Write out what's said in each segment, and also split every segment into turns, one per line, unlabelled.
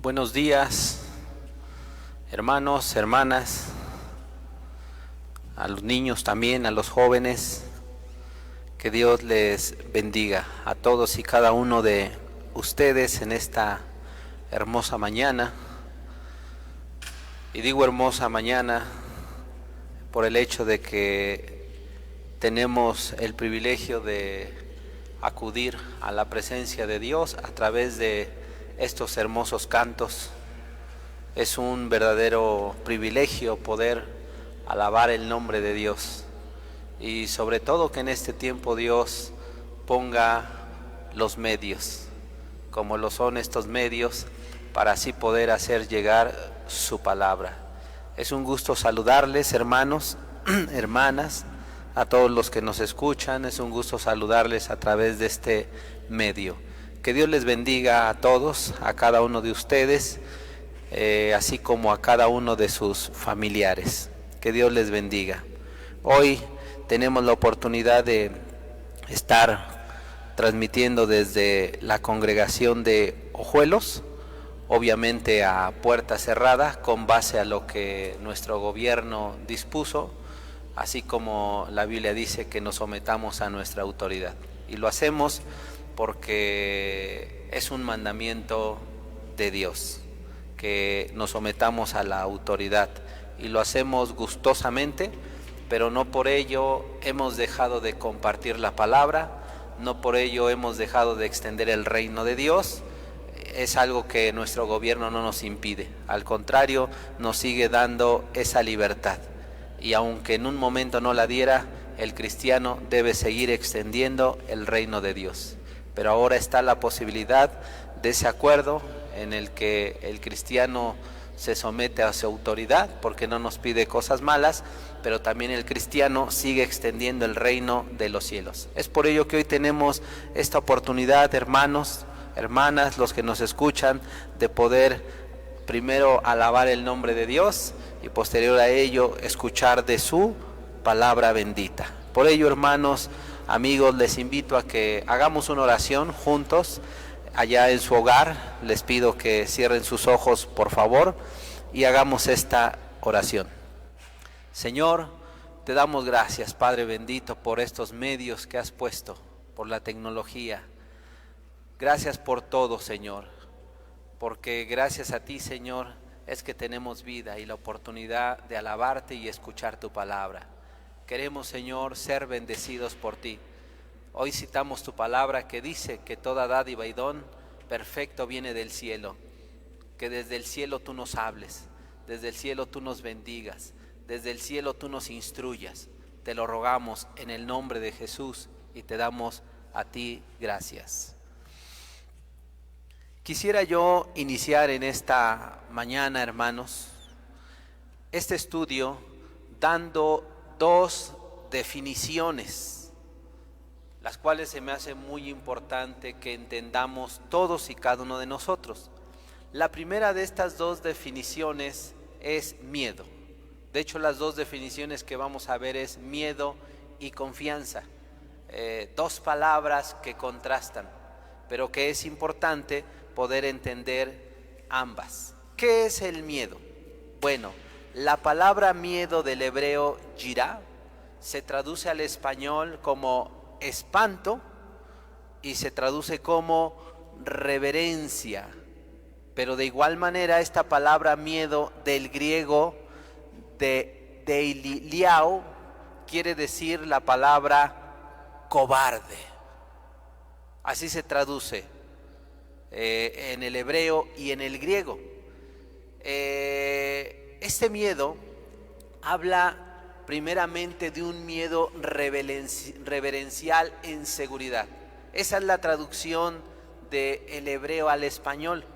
Buenos días, hermanos, hermanas, a los niños también, a los jóvenes. Que Dios les bendiga a todos y cada uno de ustedes en esta hermosa mañana. Y digo hermosa mañana por el hecho de que tenemos el privilegio de acudir a la presencia de Dios a través de estos hermosos cantos. Es un verdadero privilegio poder alabar el nombre de Dios, y sobre todo que en este tiempo Dios ponga los medios, como lo son estos medios, para así poder hacer llegar su palabra. Es un gusto saludarles, hermanos, hermanas, a todos los que nos escuchan. Es un gusto saludarles a través de este medio. Que Dios les bendiga a todos, a cada uno de ustedes, así como a cada uno de sus familiares. Que Dios les bendiga. Hoy tenemos la oportunidad de estar transmitiendo desde la congregación de Ojuelos, obviamente a puerta cerrada, con base a lo que nuestro gobierno dispuso, así como la Biblia dice que nos sometamos a nuestra autoridad. Y lo hacemos porque es un mandamiento de Dios, que nos sometamos a la autoridad, y lo hacemos gustosamente, pero no por ello hemos dejado de compartir la palabra, no por ello hemos dejado de extender el reino de Dios. Es algo que nuestro gobierno no nos impide, al contrario, nos sigue dando esa libertad, y aunque en un momento no la diera, el cristiano debe seguir extendiendo el reino de Dios. Pero ahora está la posibilidad de ese acuerdo en el que el cristiano se somete a su autoridad, porque no nos pide cosas malas, pero también el cristiano sigue extendiendo el reino de los cielos. Es por ello que hoy tenemos esta oportunidad, hermanos, hermanas, los que nos escuchan, de poder primero alabar el nombre de Dios y posterior a ello escuchar de su palabra bendita. Por ello, hermanos, amigos, les invito a que hagamos una oración juntos allá en su hogar. Les pido que cierren sus ojos, por favor, y hagamos esta oración. Señor, te damos gracias, Padre bendito, por estos medios que has puesto, por la tecnología. Gracias por todo, Señor, porque gracias a ti, Señor, es que tenemos vida y la oportunidad de alabarte y escuchar tu palabra. Queremos, Señor, ser bendecidos por ti. Hoy citamos tu palabra que dice que toda dádiva y don perfecto viene del cielo. Que desde el cielo tú nos hables, desde el cielo tú nos bendigas, desde el cielo tú nos instruyas. Te lo rogamos en el nombre de Jesús y te damos a ti gracias. Quisiera yo iniciar en esta mañana, hermanos, este estudio dando dos definiciones, las cuales se me hace muy importante que entendamos todos y cada uno de nosotros. La primera de estas dos definiciones es miedo. De hecho, las dos definiciones que vamos a ver es miedo y confianza. Dos palabras que contrastan, pero que es importante poder entender ambas. ¿Qué es el miedo? Bueno, la palabra miedo del hebreo yirá se traduce al español como espanto y se traduce como reverencia. Pero de igual manera esta palabra miedo del griego de deiliao quiere decir la palabra cobarde. Así se traduce en el hebreo y en el griego. Este miedo habla primeramente de un miedo reverencial en seguridad. Esa es la traducción del hebreo al español,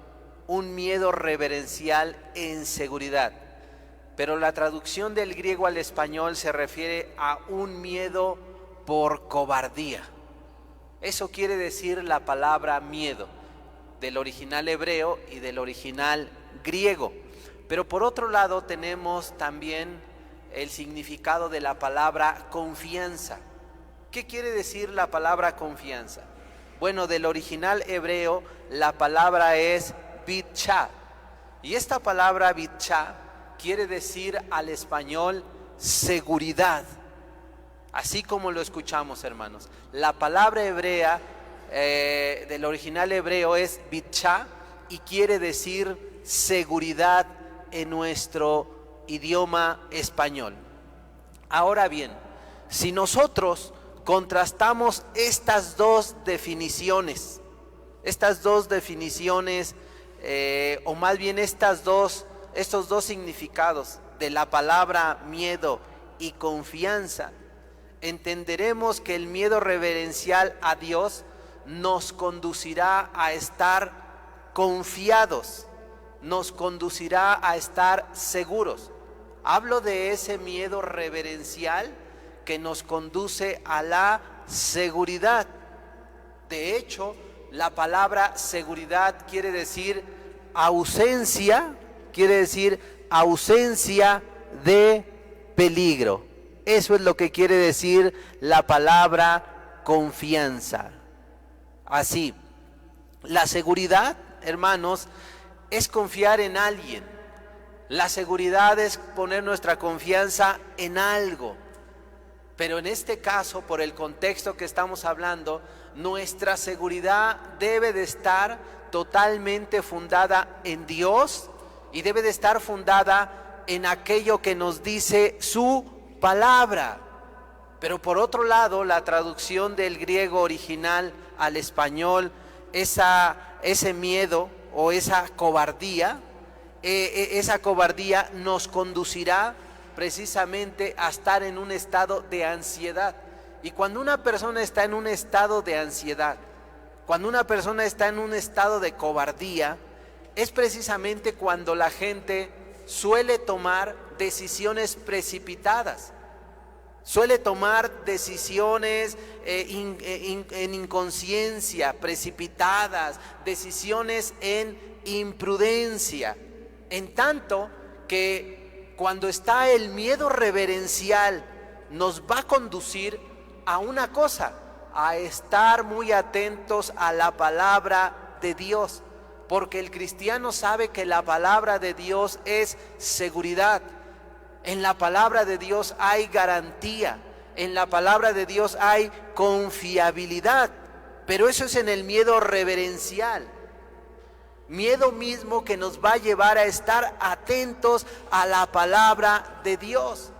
un miedo reverencial en seguridad. Pero la traducción del griego al español se refiere a un miedo por cobardía. Eso quiere decir la palabra miedo, del original hebreo y del original griego. Pero por otro lado tenemos también el significado de la palabra confianza. ¿Qué quiere decir la palabra confianza? Bueno, del original hebreo la palabra es bitcha, Y esta palabra bitchá quiere decir al español seguridad, así como lo escuchamos, hermanos. La palabra hebrea del original hebreo es bitchá y quiere decir seguridad en nuestro idioma español. Ahora bien, si nosotros contrastamos estas dos definiciones, o más bien estos dos significados de la palabra miedo y confianza, entenderemos que el miedo reverencial a Dios nos conducirá a estar confiados, nos conducirá a estar seguros. Hablo de ese miedo reverencial que nos conduce a la seguridad. De hecho, la palabra seguridad quiere decir ausencia de peligro. Eso es lo que quiere decir la palabra confianza. Así, la seguridad, hermanos, es confiar en alguien. La seguridad es poner nuestra confianza en algo. Pero en este caso, por el contexto que estamos hablando, nuestra seguridad debe de estar totalmente fundada en Dios y debe de estar fundada en aquello que nos dice su palabra. Pero por otro lado, la traducción del griego original al español, ese miedo o esa cobardía nos conducirá precisamente a estar en un estado de ansiedad. Y cuando una persona está en un estado de ansiedad, cuando una persona está en un estado de cobardía, es precisamente cuando la gente suele tomar decisiones precipitadas, suele tomar decisiones en inconsciencia, precipitadas, decisiones en imprudencia. En tanto que cuando está el miedo reverencial, nos va a conducir a una cosa, a estar muy atentos a la palabra de Dios, porque el cristiano sabe que la palabra de Dios es seguridad. En la palabra de Dios hay garantía, en la palabra de Dios hay confiabilidad, pero eso es en el miedo reverencial. Miedo mismo que nos va a llevar a estar atentos a la palabra de Dios.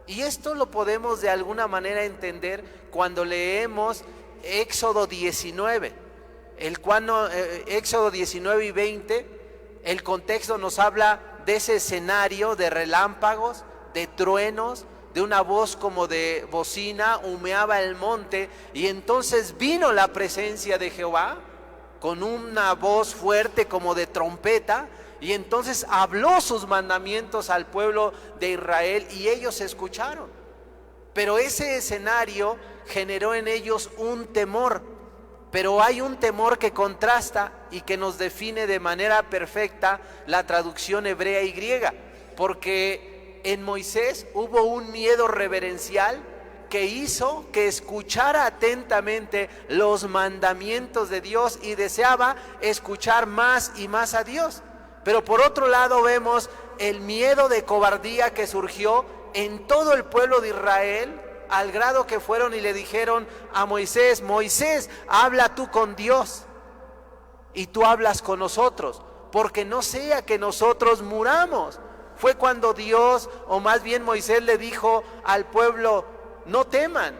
Y esto lo podemos de alguna manera entender cuando leemos Éxodo 19. Éxodo 19 y 20, el contexto nos habla de ese escenario de relámpagos, de truenos, de una voz como de bocina, humeaba el monte, y entonces vino la presencia de Jehová con una voz fuerte como de trompeta, y entonces habló sus mandamientos al pueblo de Israel y ellos escucharon. Pero ese escenario generó en ellos un temor, pero hay un temor que contrasta y que nos define de manera perfecta la traducción hebrea y griega, porque en Moisés hubo un miedo reverencial que hizo que escuchara atentamente los mandamientos de Dios y deseaba escuchar más y más a Dios. Pero por otro lado vemos el miedo de cobardía que surgió en todo el pueblo de Israel, al grado que fueron y le dijeron a Moisés: Moisés, habla tú con Dios y tú hablas con nosotros, porque no sea que nosotros muramos. Fue cuando Dios, o más bien Moisés, le dijo al pueblo: no teman,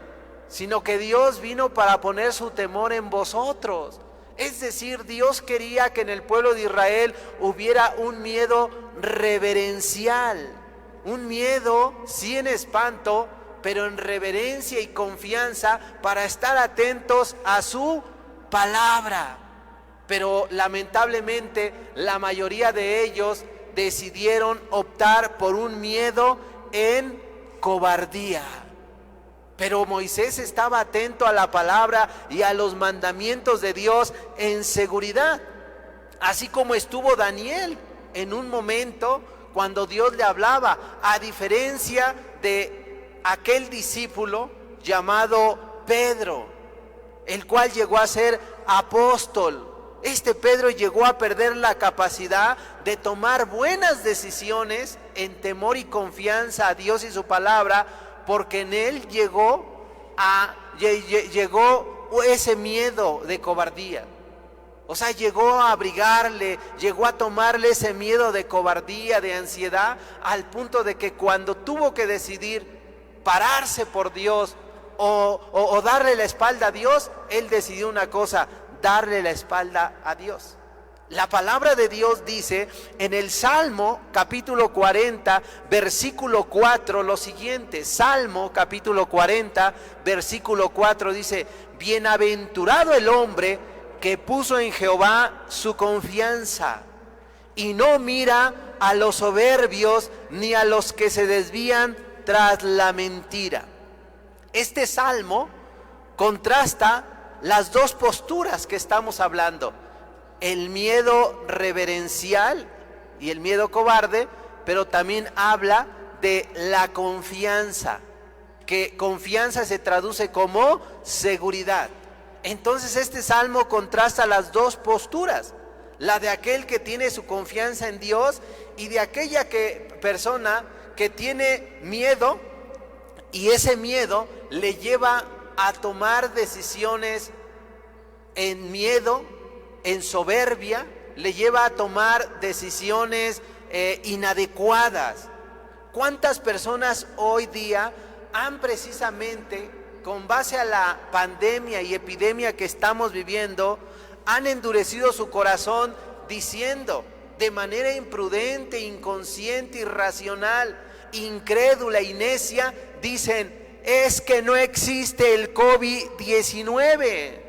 sino que Dios vino para poner su temor en vosotros. Es decir, Dios quería que en el pueblo de Israel hubiera un miedo reverencial, un miedo sí en espanto, pero en reverencia y confianza para estar atentos a su palabra. Pero lamentablemente la mayoría de ellos decidieron optar por un miedo en cobardía. Pero Moisés estaba atento a la palabra y a los mandamientos de Dios en seguridad. Así como estuvo Daniel en un momento cuando Dios le hablaba, a diferencia de aquel discípulo llamado Pedro, el cual llegó a ser apóstol. Este Pedro llegó a perder la capacidad de tomar buenas decisiones en temor y confianza a Dios y su palabra, porque en él llegó ese miedo de cobardía. O sea, llegó a abrigarle, llegó a tomarle ese miedo de cobardía, de ansiedad, al punto de que cuando tuvo que decidir pararse por Dios o darle la espalda a Dios, él decidió una cosa: darle la espalda a Dios. La palabra de Dios dice en el Salmo capítulo 40, versículo 4, lo siguiente. Salmo capítulo 40, versículo 4 dice: bienaventurado el hombre que puso en Jehová su confianza y no mira a los soberbios ni a los que se desvían tras la mentira. Este salmo contrasta las dos posturas que estamos hablando: el miedo reverencial y el miedo cobarde, pero también habla de la confianza, que confianza se traduce como seguridad. Entonces este salmo contrasta las dos posturas: la de aquel que tiene su confianza en Dios y de aquella persona que tiene miedo, y ese miedo le lleva a tomar decisiones en miedo, en soberbia, le lleva a tomar decisiones inadecuadas. ¿Cuántas personas hoy día han precisamente, con base a la pandemia y epidemia que estamos viviendo, han endurecido su corazón diciendo de manera imprudente, inconsciente, irracional, incrédula y necia, dicen: es que no existe el COVID-19.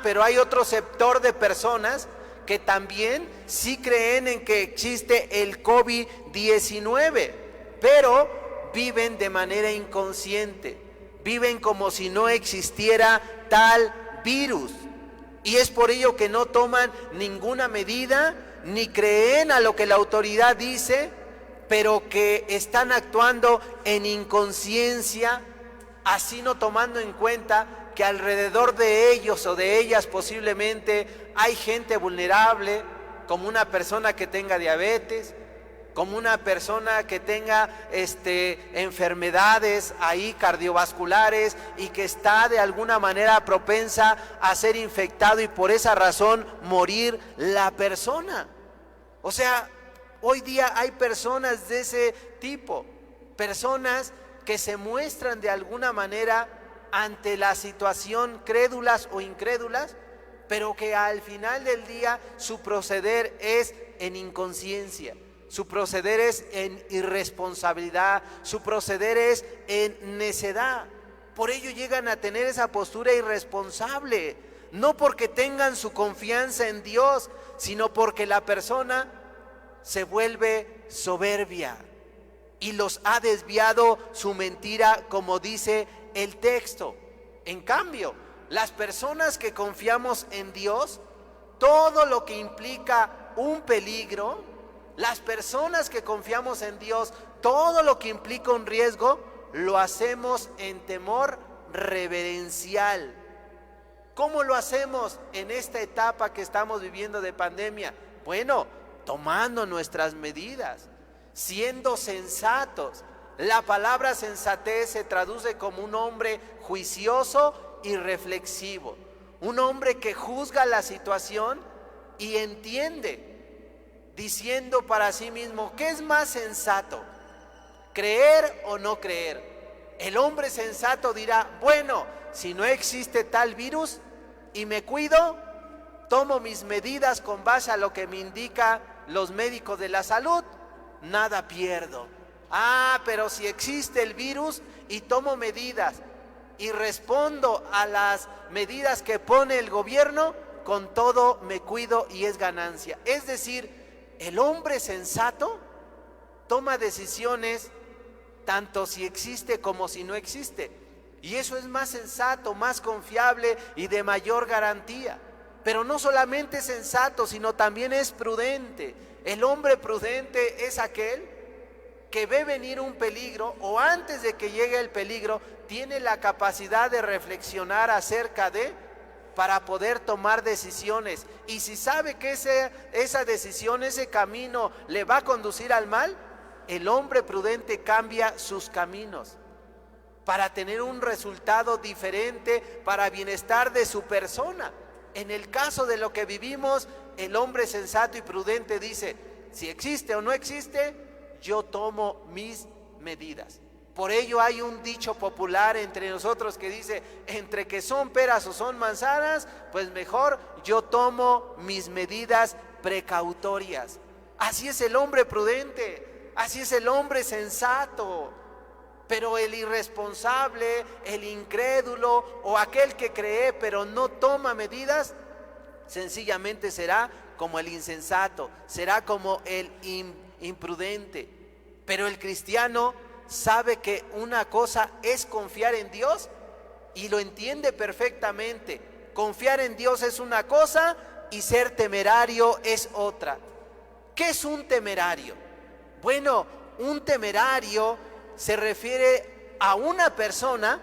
Pero hay otro sector de personas que también sí creen en que existe el COVID-19, pero viven de manera inconsciente, viven como si no existiera tal virus. Y es por ello que no toman ninguna medida, ni creen a lo que la autoridad dice, pero que están actuando en inconsciencia, así no tomando en cuenta que alrededor de ellos o de ellas posiblemente hay gente vulnerable, como una persona que tenga diabetes, como una persona que tenga enfermedades ahí cardiovasculares y que está de alguna manera propensa a ser infectado y por esa razón morir la persona. O sea, hoy día hay personas de ese tipo, personas que se muestran de alguna manera ante la situación crédulas o incrédulas, pero que al final del día su proceder es en inconsciencia, su proceder es en irresponsabilidad, su proceder es en necedad. Por ello llegan a tener esa postura irresponsable, no porque tengan su confianza en Dios, sino porque la persona se vuelve soberbia y los ha desviado su mentira, como dice el texto. En cambio, las personas que confiamos en Dios, todo lo que implica un peligro, las personas que confiamos en Dios, todo lo que implica un riesgo, lo hacemos en temor reverencial. ¿Cómo lo hacemos en esta etapa que estamos viviendo de pandemia? Bueno, tomando nuestras medidas, siendo sensatos. La palabra sensatez se traduce como un hombre juicioso y reflexivo, un hombre que juzga la situación y entiende, diciendo para sí mismo: ¿qué es más sensato? ¿Creer o no creer? El hombre sensato dirá: bueno, si no existe tal virus y me cuido, tomo mis medidas con base a lo que me indica los médicos de la salud, nada pierdo. Pero si existe el virus y tomo medidas y respondo a las medidas que pone el gobierno, con todo me cuido y es ganancia. Es decir, el hombre sensato toma decisiones tanto si existe como si no existe. Y eso es más sensato, más confiable y de mayor garantía. Pero no solamente es sensato, sino también es prudente. El hombre prudente es aquel que ve venir un peligro, o antes de que llegue el peligro, tiene la capacidad de reflexionar acerca de para poder tomar decisiones. Y si sabe que esa decisión, ese camino le va a conducir al mal, el hombre prudente cambia sus caminos para tener un resultado diferente, para bienestar de su persona. En el caso de lo que vivimos, el hombre sensato y prudente dice: si existe o no existe, yo tomo mis medidas. Por ello hay un dicho popular entre nosotros que dice: entre que son peras o son manzanas, pues mejor yo tomo mis medidas precautorias. Así es el hombre prudente, así es el hombre sensato. Pero el irresponsable, el incrédulo o aquel que cree pero no toma medidas, sencillamente será como el insensato, será como el imprudente. Pero el cristiano sabe que una cosa es confiar en Dios y lo entiende perfectamente. Confiar en Dios es una cosa y ser temerario es otra. ¿Qué es un temerario? Bueno, un temerario se refiere a una persona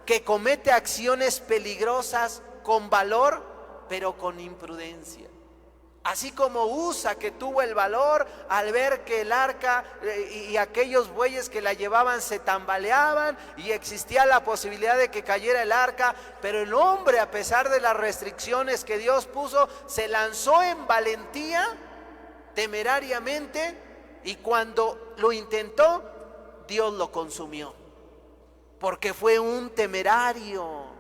que comete acciones peligrosas con valor, pero con imprudencia. Así como Usa, que tuvo el valor al ver que el arca y aquellos bueyes que la llevaban se tambaleaban y existía la posibilidad de que cayera el arca, pero el hombre, a pesar de las restricciones que Dios puso, se lanzó en valentía, temerariamente, y cuando lo intentó, Dios lo consumió, porque fue un temerario.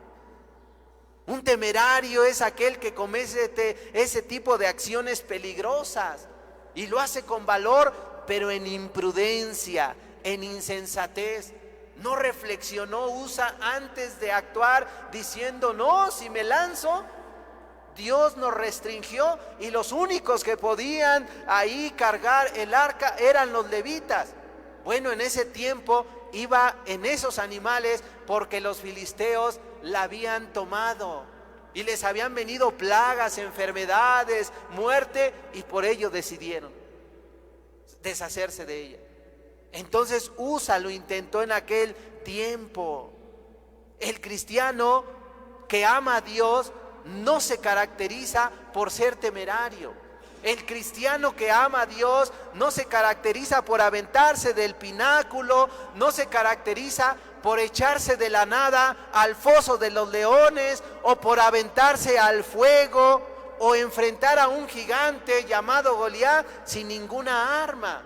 Un temerario es aquel que comete ese tipo de acciones peligrosas y lo hace con valor, pero en imprudencia, en insensatez. No reflexionó Usa antes de actuar, diciendo: no, si me lanzo, Dios nos restringió y los únicos que podían ahí cargar el arca eran los levitas. Bueno, en ese tiempo iba en esos animales porque los filisteos la habían tomado y les habían venido plagas, enfermedades, muerte, y por ello decidieron deshacerse de ella. Entonces Usa lo intentó en aquel tiempo. El cristiano que ama a Dios no se caracteriza por ser temerario. El cristiano que ama a Dios no se caracteriza por aventarse del pináculo, no se caracteriza por echarse de la nada al foso de los leones, o por aventarse al fuego, o enfrentar a un gigante llamado Goliat sin ninguna arma.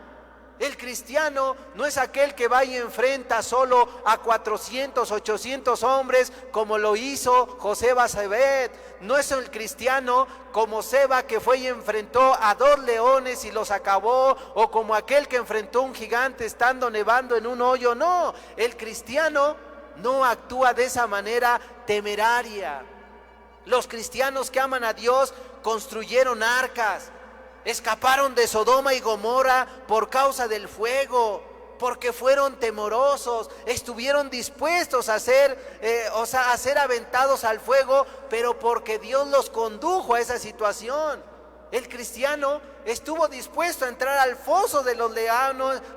El cristiano no es aquel que va y enfrenta solo a 400, 800 hombres como lo hizo José Basebet. No es el cristiano como Seba, que fue y enfrentó a 2 leones y los acabó, o como aquel que enfrentó a un gigante estando nevando en un hoyo. No, el cristiano no actúa de esa manera temeraria. Los cristianos que aman a Dios construyeron arcas, escaparon de Sodoma y Gomorra por causa del fuego, porque fueron temorosos, estuvieron dispuestos a ser aventados al fuego, pero porque Dios los condujo a esa situación. El cristiano estuvo dispuesto a entrar al foso de los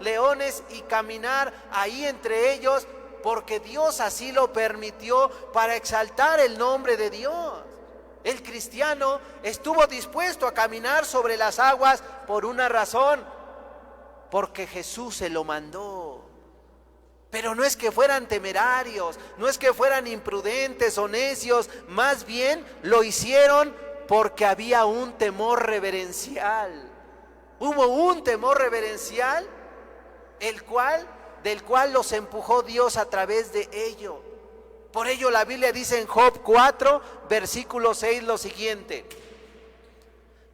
leones y caminar ahí entre ellos, porque Dios así lo permitió para exaltar el nombre de Dios. El cristiano estuvo dispuesto a caminar sobre las aguas por una razón: porque Jesús se lo mandó. Pero no es que fueran temerarios, no es que fueran imprudentes o necios, más bien lo hicieron porque había un temor reverencial. Hubo un temor reverencial del cual los empujó Dios a través de ello. Por ello la Biblia dice en Job 4, versículo 6 lo siguiente: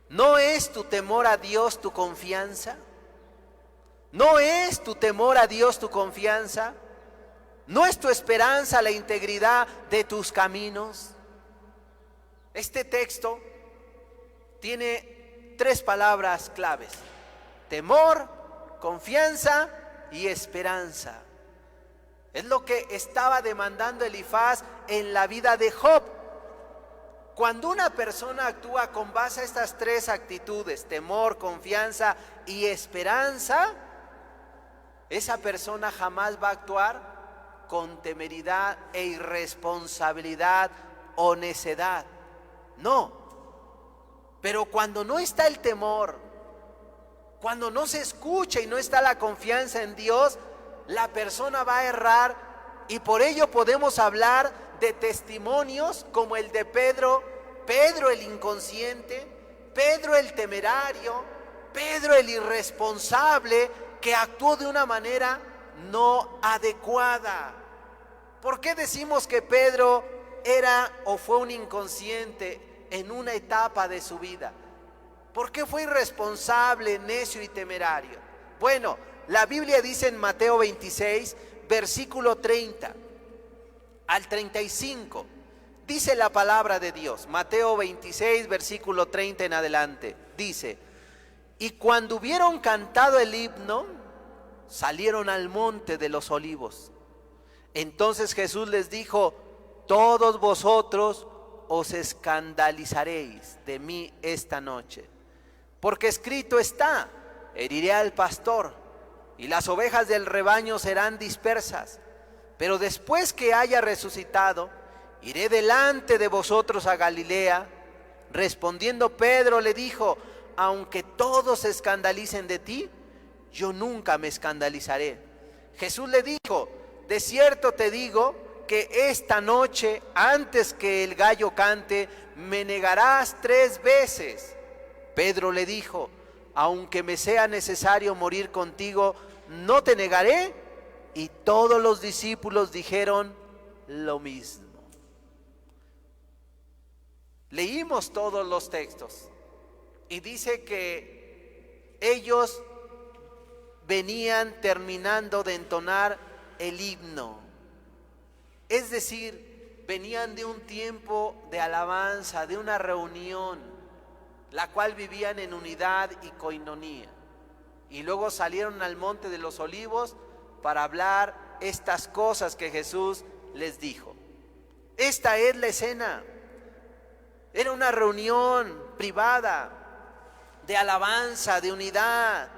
¿no es tu temor a Dios tu confianza? ¿No es tu temor a Dios tu confianza? ¿No es tu esperanza la integridad de tus caminos? Este texto tiene 3 palabras claves: temor, confianza y esperanza. Es lo que estaba demandando Elifaz en la vida de Job. Cuando una persona actúa con base a estas 3 actitudes, temor, confianza y esperanza, esa persona jamás va a actuar con temeridad e irresponsabilidad o necedad. No, pero cuando no está el temor, cuando no se escucha y no está la confianza en Dios, la persona va a errar, y por ello podemos hablar de testimonios como el de Pedro, Pedro el inconsciente, Pedro el temerario, Pedro el irresponsable, que actuó de una manera no adecuada. ¿Por qué decimos que Pedro era o fue un inconsciente en una etapa de su vida? ¿Por qué fue irresponsable, necio y temerario? Bueno, la Biblia dice en Mateo 26, versículo 30 al 35, dice la palabra de Dios. Mateo 26, versículo 30 en adelante, dice: y cuando hubieron cantado el himno, salieron al monte de los olivos. Entonces Jesús les dijo: todos vosotros os escandalizaréis de mí esta noche, porque escrito está: heriré al pastor, y las ovejas del rebaño serán dispersas. Pero después que haya resucitado, iré delante de vosotros a Galilea. Respondiendo Pedro le dijo: aunque todos se escandalicen de ti, yo nunca me escandalizaré. Jesús le dijo: de cierto te digo que esta noche, antes que el gallo cante, me negarás 3 veces. Pedro le dijo: aunque me sea necesario morir contigo, no te negaré. Y todos los discípulos dijeron lo mismo. Leímos todos los textos y dice que ellos venían terminando de entonar el himno. Es decir, venían de un tiempo de alabanza, de una reunión, la cual vivían en unidad y coinonía. Y luego salieron al monte de los olivos para hablar estas cosas que Jesús les dijo. Esta es la escena. Era una reunión privada de alabanza, de unidad,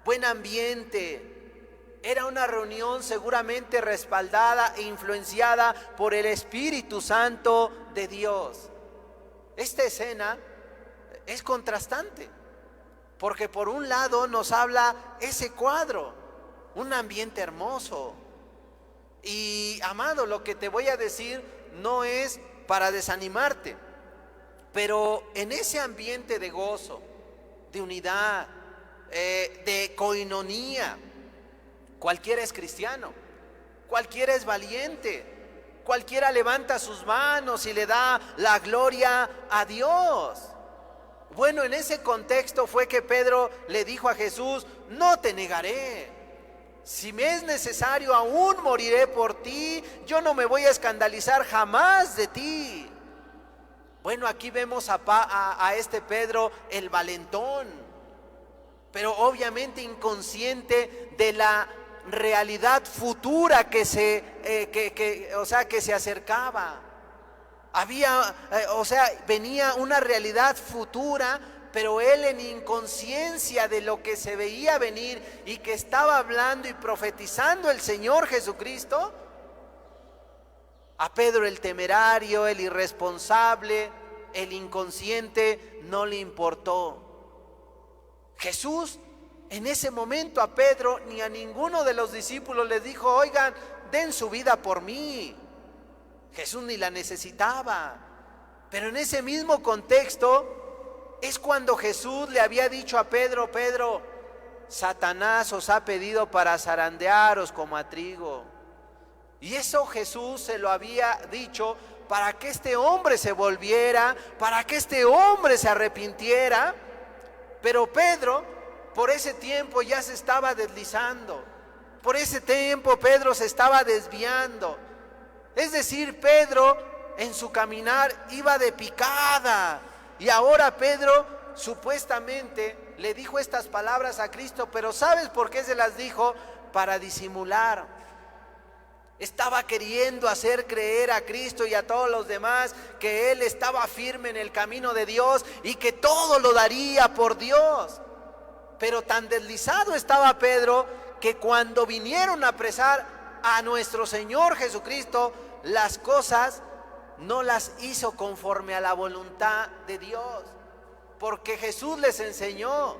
buen ambiente. Era una reunión seguramente respaldada e influenciada por el Espíritu Santo de Dios. Esta escena es contrastante, porque por un lado nos habla ese cuadro, un ambiente hermoso. Y amado, lo que te voy a decir no es para desanimarte, pero en ese ambiente de gozo, de unidad, de coinonía, cualquiera es cristiano, cualquiera es valiente, cualquiera levanta sus manos y le da la gloria a Dios. Bueno, en ese contexto fue que Pedro le dijo a Jesús: no te negaré. Si me es necesario, aún moriré por ti. Yo no me voy a escandalizar jamás de ti. Bueno, aquí vemos a este Pedro el valentón, pero obviamente inconsciente de la realidad futura que se acercaba. Venía una realidad futura, pero él en inconsciencia de lo que se veía venir y que estaba hablando y profetizando el Señor Jesucristo, a Pedro el temerario, el irresponsable, el inconsciente, no le importó. Jesús en ese momento a Pedro ni a ninguno de los discípulos les dijo: oigan, den su vida por mí. Jesús ni la necesitaba. Pero en ese mismo contexto es cuando Jesús le había dicho a Pedro: Pedro, Satanás os ha pedido para zarandearos como a trigo. Y eso Jesús se lo había dicho para que este hombre se volviera, para que este hombre se arrepintiera. Pero Pedro, por ese tiempo ya se estaba deslizando. Por ese tiempo Pedro se estaba desviando. Es decir, Pedro en su caminar iba de picada. Y ahora Pedro supuestamente le dijo estas palabras a Cristo, pero ¿sabes por qué se las dijo? Para disimular. Estaba queriendo hacer creer a Cristo y a todos los demás que él estaba firme en el camino de Dios y que todo lo daría por Dios. Pero tan deslizado estaba Pedro que cuando vinieron a apresar a nuestro Señor Jesucristo, las cosas no las hizo conforme a la voluntad de Dios, porque Jesús les enseñó: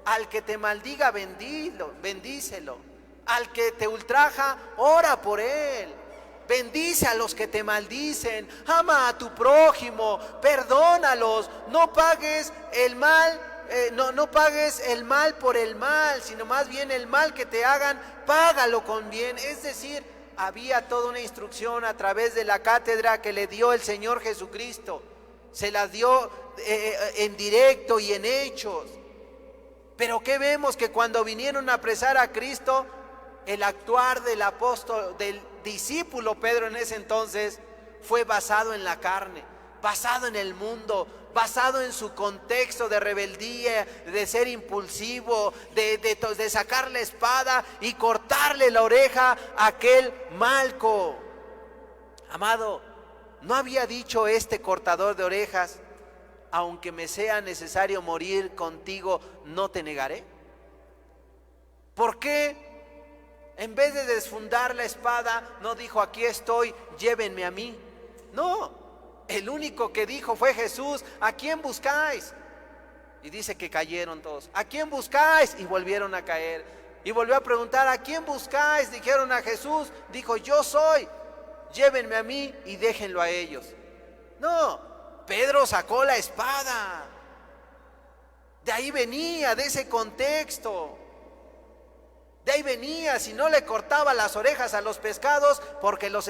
al que te maldiga, bendícelo; al que te ultraja, ora por él; bendice a los que te maldicen; ama a tu prójimo; perdónalos; no pagues el mal, no pagues el mal por el mal, sino más bien el mal que te hagan, págalo con bien. Es decir, había toda una instrucción a través de la cátedra que le dio el Señor Jesucristo. Se las dio en directo y en hechos. Pero ¿qué vemos? Que cuando vinieron a apresar a Cristo, el actuar del apóstol, del discípulo Pedro en ese entonces, fue basado en la carne, basado en el mundo, basado en su contexto de rebeldía, de ser impulsivo, de sacar la espada y cortarle la oreja a aquel Malco. Amado, ¿no había dicho este cortador de orejas: aunque me sea necesario morir contigo, no te negaré? ¿Por qué en vez de desfundar la espada no dijo: aquí estoy, llévenme a mí? No, el único que dijo fue Jesús: ¿a quién buscáis? Y dice que cayeron todos. ¿A quién buscáis? Y volvieron a caer. Y volvió a preguntar: ¿a quién buscáis? Dijeron: a Jesús. Dijo: yo soy, llévenme a mí y déjenlo a ellos. No, Pedro sacó la espada. De ahí venía, de ese contexto. De ahí venía. Si no le cortaba las orejas a los pescados, porque los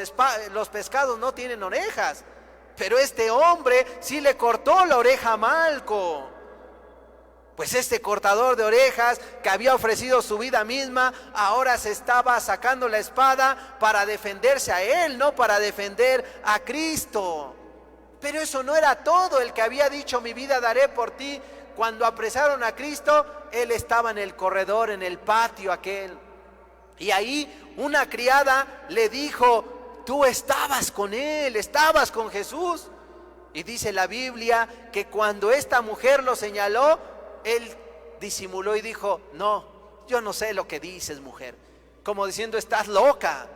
pescados no tienen orejas, pero este hombre sí le cortó la oreja a Malco. Pues este cortador de orejas, que había ofrecido su vida misma, ahora se estaba sacando la espada para defenderse a él, no para defender a Cristo. Pero eso no era todo. El que había dicho: mi vida daré por ti, cuando apresaron a Cristo, él estaba en el corredor, en el patio aquel. Y ahí una criada le dijo: tú estabas con él, estabas con Jesús. Y dice la Biblia que cuando esta mujer lo señaló, él disimuló y dijo: no, yo no sé lo que dices, mujer. Como diciendo: estás loca.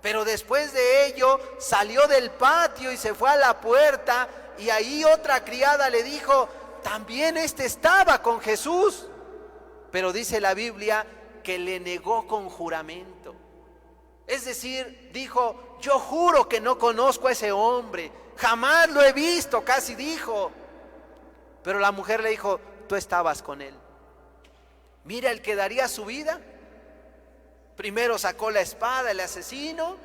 Pero después de ello salió del patio y se fue a la puerta, y ahí otra criada le dijo: también estaba con Jesús. Pero dice la Biblia que le negó con juramento. Es decir, dijo: yo juro que no conozco a ese hombre, jamás lo he visto, casi dijo. Pero la mujer le dijo: tú estabas con él. Mira el que daría su vida. Primero sacó la espada el asesino,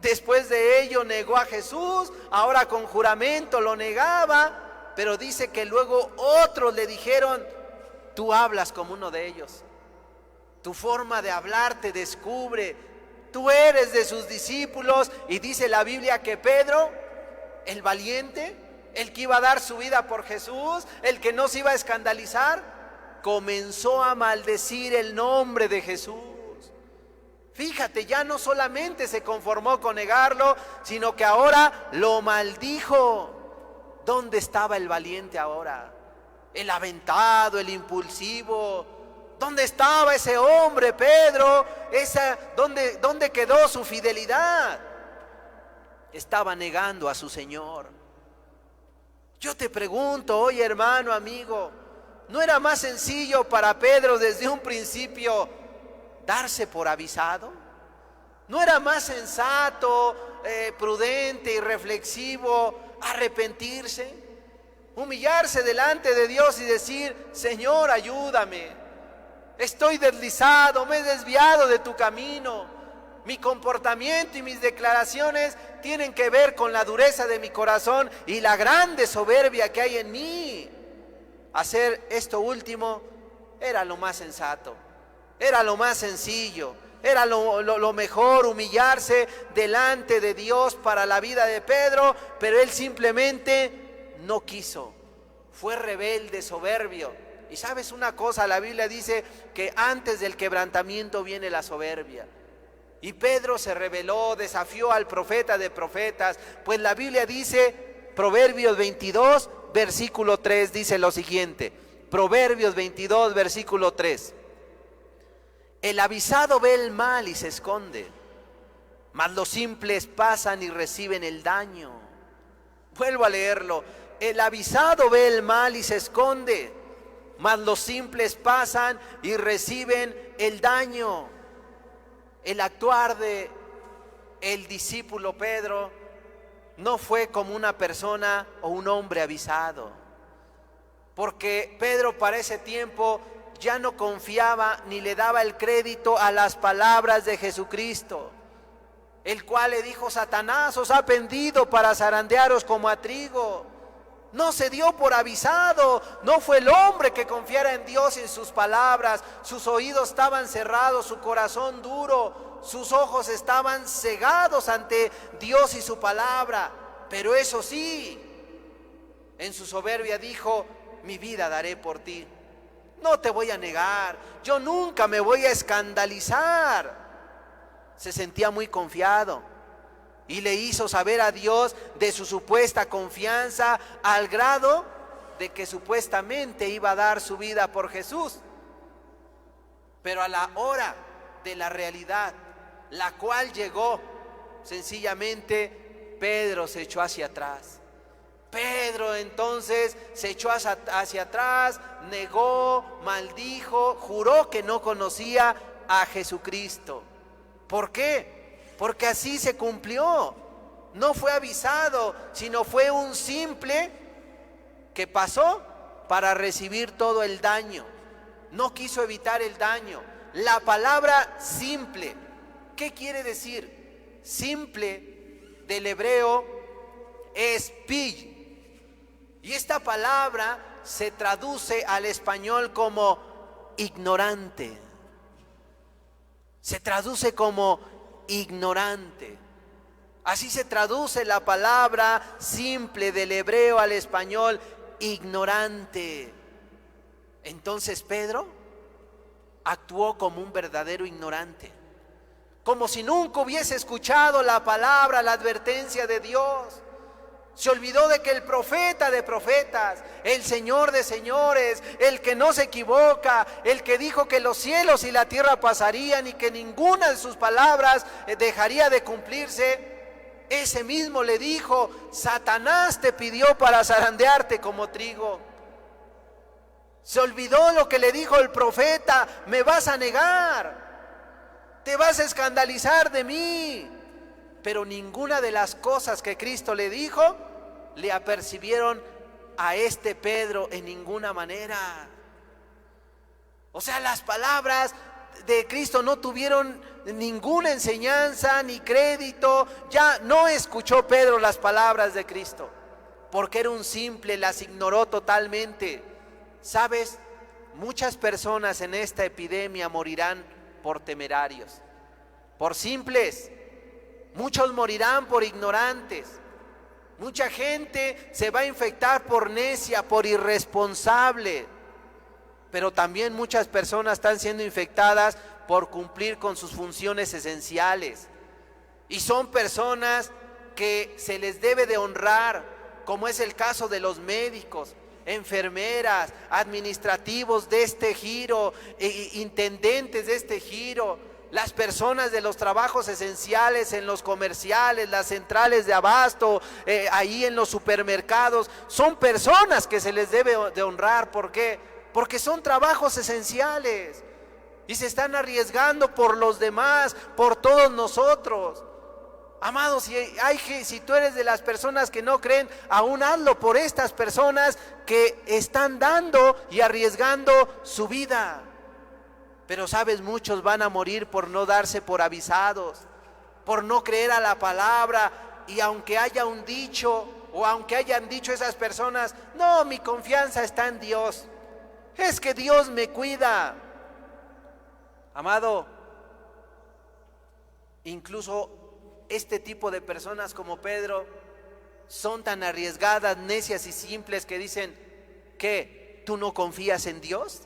después de ello negó a Jesús, ahora con juramento lo negaba. Pero dice que luego otros le dijeron: tú hablas como uno de ellos, tu forma de hablar te descubre, tú eres de sus discípulos. Y dice la Biblia que Pedro, el valiente, el que iba a dar su vida por Jesús, el que no se iba a escandalizar, comenzó a maldecir el nombre de Jesús. Fíjate, ya no solamente se conformó con negarlo, sino que ahora lo maldijo. ¿Dónde estaba el valiente ahora? El aventado, el impulsivo. ¿Dónde estaba ese hombre, Pedro? ¿Dónde quedó su fidelidad? Estaba negando a su Señor. Yo te pregunto hoy, hermano, amigo, ¿no era más sencillo para Pedro desde un principio darse por avisado? ¿No era más sensato, prudente y reflexivo arrepentirse, humillarse delante de Dios y decir: Señor, ayúdame, estoy deslizado, me he desviado de tu camino, mi comportamiento y mis declaraciones tienen que ver con la dureza de mi corazón y la grande soberbia que hay en mí? Hacer esto último era lo más sensato, era lo más sencillo, era lo mejor, humillarse delante de Dios para la vida de Pedro. Pero él simplemente no quiso, fue rebelde, soberbio. Y sabes una cosa, la Biblia dice que antes del quebrantamiento viene la soberbia. Y Pedro se rebeló, desafió al profeta de profetas. Pues la Biblia dice, Proverbios 22, versículo 3, dice lo siguiente. Proverbios 22, versículo 3. El avisado ve el mal y se esconde, mas los simples pasan y reciben el daño. Vuelvo a leerlo. El avisado ve el mal y se esconde, mas los simples pasan y reciben el daño. El actuar de el discípulo Pedro no fue como una persona o un hombre avisado, porque Pedro para ese tiempo ya no confiaba ni le daba el crédito a las palabras de Jesucristo, el cual le dijo: Satanás os ha pendido para zarandearos como a trigo. No se dio por avisado, no fue el hombre que confiara en Dios y en sus palabras. Sus oídos estaban cerrados, su corazón duro, sus ojos estaban cegados ante Dios y su palabra. Pero eso sí, en su soberbia dijo: mi vida daré por ti. No te voy a negar, yo nunca me voy a escandalizar. Se sentía muy confiado y le hizo saber a Dios de su supuesta confianza, al grado de que supuestamente iba a dar su vida por Jesús. Pero a la hora de la realidad, la cual llegó, sencillamente Pedro se echó hacia atrás. Pedro entonces se echó hacia atrás, negó, maldijo, juró que no conocía a Jesucristo. ¿Por qué? Porque así se cumplió. No fue avisado, sino fue un simple que pasó para recibir todo el daño. No quiso evitar el daño. La palabra simple, ¿qué quiere decir? Simple del hebreo es pi. Y esta palabra se traduce al español como ignorante. Se traduce como ignorante. Así se traduce la palabra simple del hebreo al español, ignorante. Entonces Pedro actuó como un verdadero ignorante, como si nunca hubiese escuchado la palabra, la advertencia de Dios. Se olvidó de que el profeta de profetas, el Señor de señores, el que no se equivoca, el que dijo que los cielos y la tierra pasarían y que ninguna de sus palabras dejaría de cumplirse, ese mismo le dijo: Satanás te pidió para zarandearte como trigo. Se olvidó lo que le dijo el profeta: me vas a negar, te vas a escandalizar de mí. Pero ninguna de las cosas que Cristo le dijo le apercibieron a este Pedro en ninguna manera. O sea, las palabras de Cristo no tuvieron ninguna enseñanza ni crédito. Ya no escuchó Pedro las palabras de Cristo, porque era un simple, las ignoró totalmente. ¿Sabes? Muchas personas en esta epidemia morirán por temerarios, por simples. Muchos morirán por ignorantes. Mucha gente se va a infectar por necia, por irresponsable. Pero también muchas personas están siendo infectadas por cumplir con sus funciones esenciales. Y son personas que se les debe de honrar, como es el caso de los médicos, enfermeras, administrativos de este giro, intendentes de este giro, las personas de los trabajos esenciales en los comerciales, las centrales de abasto, ahí en los supermercados. Son personas que se les debe de honrar. ¿Por qué? Porque son trabajos esenciales y se están arriesgando por los demás, por todos nosotros. Amados, si tú eres de las personas que no creen, aún hazlo por estas personas que están dando y arriesgando su vida. Pero sabes, muchos van a morir por no darse por avisados, por no creer a la palabra. Y aunque haya un dicho, o aunque hayan dicho esas personas: no, mi confianza está en Dios, es que Dios me cuida. Amado, incluso este tipo de personas como Pedro son tan arriesgadas, necias y simples que dicen: ¿qué? ¿Tú no confías en Dios?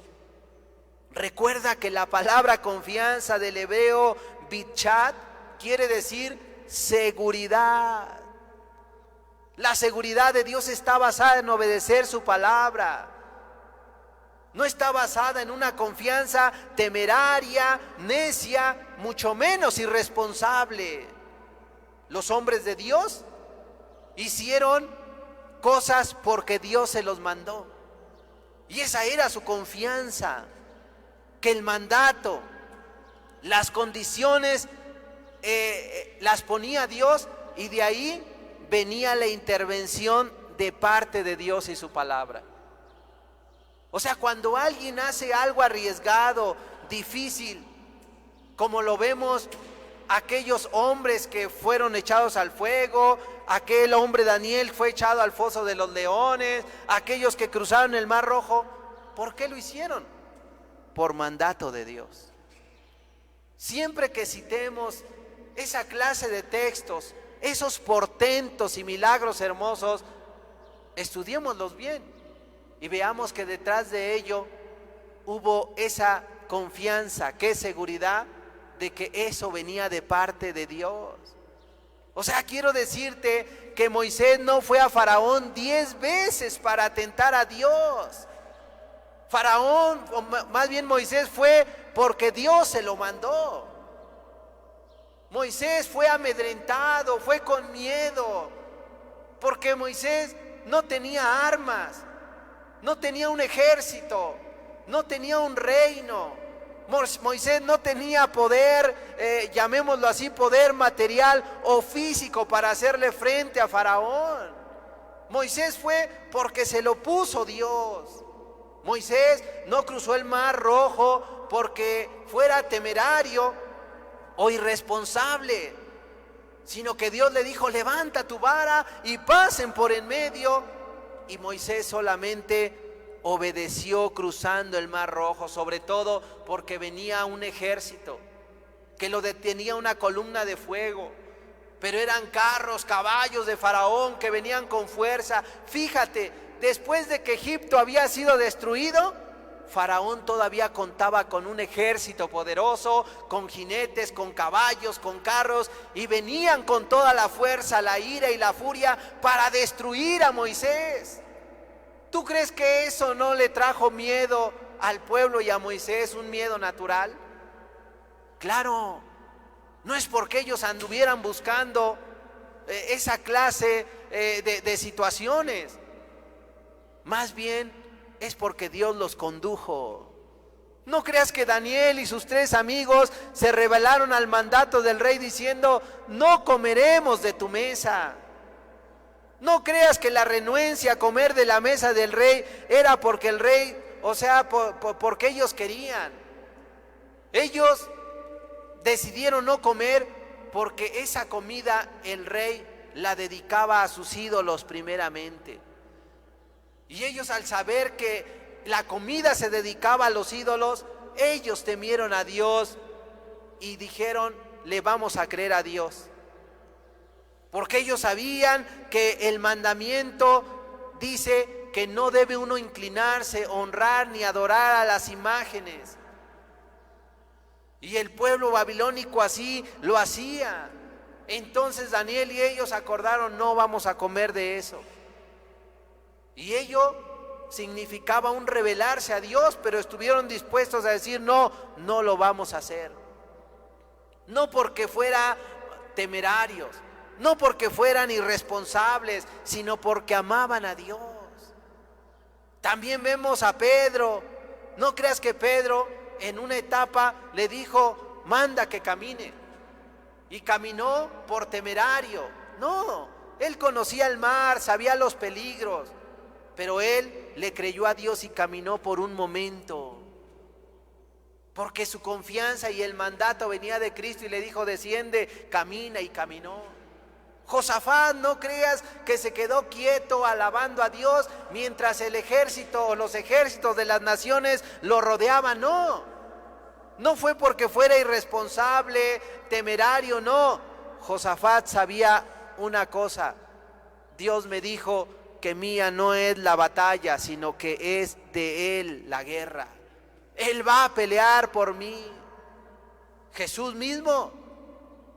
Recuerda que la palabra confianza del hebreo bichat quiere decir seguridad. La seguridad de Dios está basada en obedecer su palabra. No está basada en una confianza temeraria, necia, mucho menos irresponsable. Los hombres de Dios hicieron cosas porque Dios se los mandó. Y esa era su confianza, que el mandato, las condiciones las ponía Dios, y de ahí venía la intervención de parte de Dios y su palabra. O sea, cuando alguien hace algo arriesgado, difícil, como lo vemos aquellos hombres que fueron echados al fuego, aquel hombre Daniel fue echado al foso de los leones, aquellos que cruzaron el Mar Rojo, ¿por qué lo hicieron? Por mandato de Dios. Siempre que citemos esa clase de textos, esos portentos y milagros hermosos, estudiémoslos bien y veamos que detrás de ello hubo esa confianza, qué seguridad de que eso venía de parte de Dios. O sea, quiero decirte que Moisés no fue a Faraón 10 veces para atentar a Dios. Faraón, o más bien Moisés, fue porque Dios se lo mandó. Moisés fue amedrentado, fue con miedo, porque Moisés no tenía armas, no tenía un ejército, no tenía un reino. Moisés no tenía poder, llamémoslo así, poder material o físico para hacerle frente a Faraón. Moisés fue porque se lo puso Dios. Moisés no cruzó el Mar Rojo porque fuera temerario o irresponsable, sino que Dios le dijo: levanta tu vara y pasen por en medio. Y Moisés solamente obedeció cruzando el Mar Rojo, sobre todo porque venía un ejército que lo detenía una columna de fuego, pero eran carros, caballos de Faraón que venían con fuerza. Fíjate, después de que Egipto había sido destruido, Faraón todavía contaba con un ejército poderoso, con jinetes, con caballos, con carros, y venían con toda la fuerza, la ira y la furia para destruir a Moisés. ¿Tú crees que eso no le trajo miedo al pueblo y a Moisés, un miedo natural? Claro, no es porque ellos anduvieran buscando esa clase de situaciones, más bien es porque Dios los condujo. No creas que Daniel y sus 3 amigos se rebelaron al mandato del rey diciendo: no comeremos de tu mesa. No creas que la renuencia a comer de la mesa del rey era porque el rey, o sea, porque ellos querían. Ellos decidieron no comer porque esa comida el rey la dedicaba a sus ídolos primeramente. Y ellos, al saber que la comida se dedicaba a los ídolos, ellos temieron a Dios y dijeron: le vamos a creer a Dios. Porque ellos sabían que el mandamiento dice que no debe uno inclinarse, honrar ni adorar a las imágenes. Y el pueblo babilónico así lo hacía. Entonces Daniel y ellos acordaron: no vamos a comer de eso. Y ello significaba un rebelarse a Dios, pero estuvieron dispuestos a decir: no, no lo vamos a hacer. No porque fuera temerarios, no porque fueran irresponsables, sino porque amaban a Dios. También vemos a Pedro. No creas que Pedro en una etapa le dijo: manda que camine. Y caminó por temerario. No, él conocía el mar, sabía los peligros. Pero él le creyó a Dios y caminó por un momento, porque su confianza y el mandato venía de Cristo, y le dijo: desciende, camina, y caminó. Josafat, no creas que se quedó quieto alabando a Dios mientras el ejército o los ejércitos de las naciones lo rodeaban. No, no fue porque fuera irresponsable, temerario, no. Josafat sabía una cosa: Dios me dijo que mía no es la batalla, sino que es de Él la guerra. Él va a pelear por mí. Jesús mismo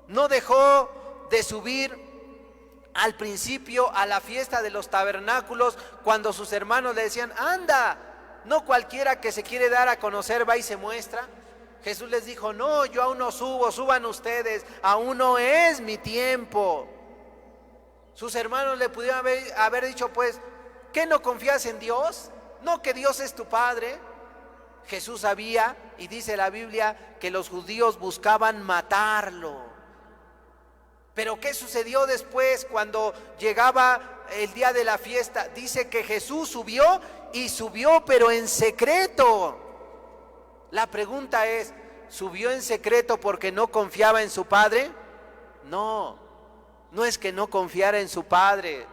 no dejó de subir al principio a la fiesta de los tabernáculos cuando sus hermanos le decían: anda, no cualquiera que se quiere dar a conocer va y se muestra. Jesús les dijo: no, yo aún no subo, suban ustedes, aún no es mi tiempo. Sus hermanos le pudieron haber dicho, pues, ¿qué no confías en Dios? ¿No que Dios es tu Padre? Jesús sabía, y dice la Biblia, que los judíos buscaban matarlo. Pero ¿qué sucedió después cuando llegaba el día de la fiesta? Dice que Jesús subió, y subió pero en secreto. La pregunta es, ¿subió en secreto porque no confiaba en su Padre? No, no es que no confiara en su Padre,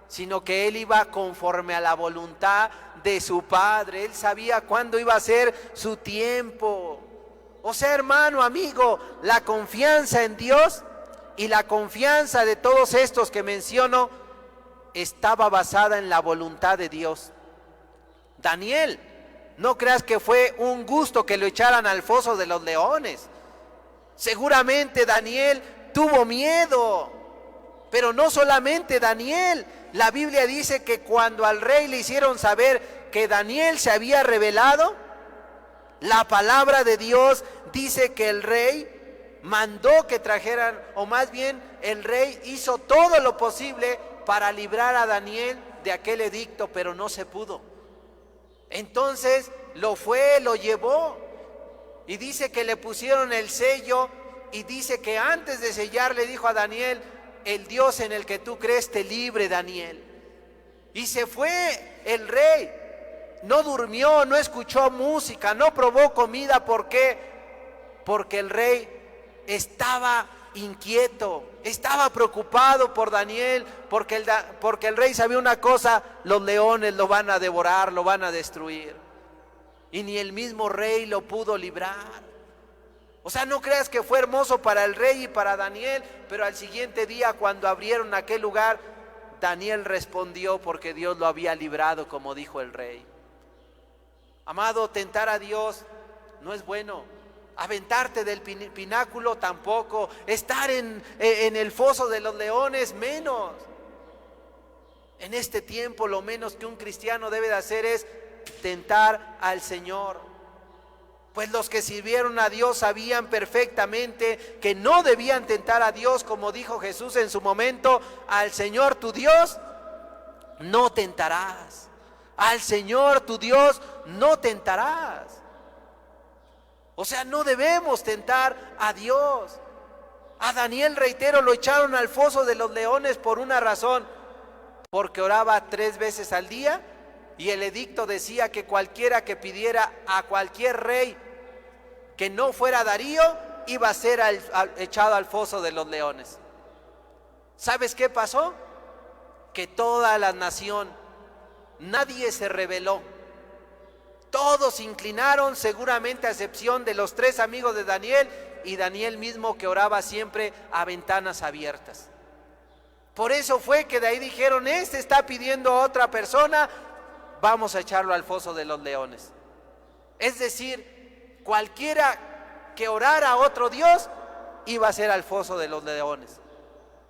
sino que él iba conforme a la voluntad de su Padre. Él sabía cuándo iba a ser su tiempo. O sea, hermano, amigo, la confianza en Dios y la confianza de todos estos que menciono estaba basada en la voluntad de Dios. Daniel, no creas que fue un gusto que lo echaran al foso de los leones. Seguramente Daniel tuvo miedo, pero no solamente Daniel. La Biblia dice que cuando al rey le hicieron saber que Daniel se había revelado, la palabra de Dios dice que el rey mandó que trajeran, o más bien el rey hizo todo lo posible para librar a Daniel de aquel edicto, pero no se pudo. Entonces lo llevó, y dice que le pusieron el sello, y dice que antes de sellar le dijo a Daniel: el Dios en el que tú crees te libre, Daniel. Y se fue el rey, no durmió, no escuchó música, no probó comida. ¿Por qué? Porque el rey estaba inquieto, estaba preocupado por Daniel, porque el rey sabía una cosa: los leones lo van a devorar, lo van a destruir. Y ni el mismo rey lo pudo librar. O sea, no creas que fue hermoso para el rey y para Daniel, pero al siguiente día, cuando abrieron aquel lugar, Daniel respondió porque Dios lo había librado, como dijo el rey. Amado, tentar a Dios no es bueno. Aventarte del pináculo tampoco. Estar en el foso de los leones menos. En este tiempo lo menos que un cristiano debe de hacer es tentar al Señor. Pues los que sirvieron a Dios sabían perfectamente que no debían tentar a Dios, como dijo Jesús en su momento: al Señor tu Dios no tentarás. Al Señor tu Dios no tentarás. O sea, no debemos tentar a Dios. A Daniel, reitero, lo echaron al foso de los leones por una razón: porque oraba 3 veces al día, y el edicto decía que cualquiera que pidiera a cualquier rey que no fuera Darío iba a ser echado al foso de los leones. ¿Sabes qué pasó? Que toda la nación, nadie se rebeló. Todos se inclinaron, seguramente a excepción de los 3 amigos de Daniel, y Daniel mismo, que oraba siempre a ventanas abiertas. Por eso fue que de ahí dijeron: este está pidiendo a otra persona, vamos a echarlo al foso de los leones. Es decir, cualquiera que orara a otro Dios iba a ser al foso de los leones.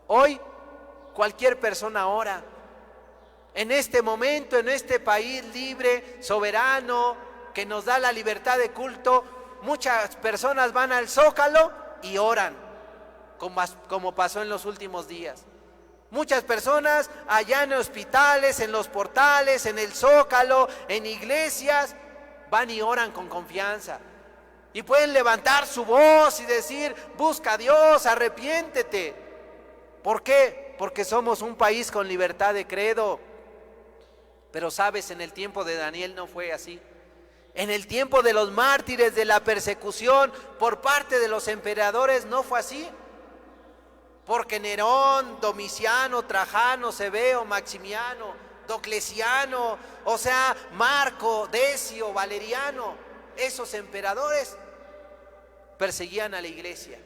Hoy cualquier persona ora. En este momento, en este país libre, soberano, que nos da la libertad de culto, muchas personas van al Zócalo y oran, como pasó en los últimos días. Muchas personas allá en hospitales, en los portales, en el Zócalo, en iglesias, van y oran con confianza. Y pueden levantar su voz y decir: busca a Dios, arrepiéntete. ¿Por qué? Porque somos un país con libertad de credo. Pero sabes, en el tiempo de Daniel no fue así. En el tiempo de los mártires, de la persecución por parte de los emperadores, no fue así. Porque Nerón, Domiciano, Trajano, Severo, Maximiano, Diocleciano, o sea, Marco, Decio, Valeriano, esos emperadores perseguían a la iglesia.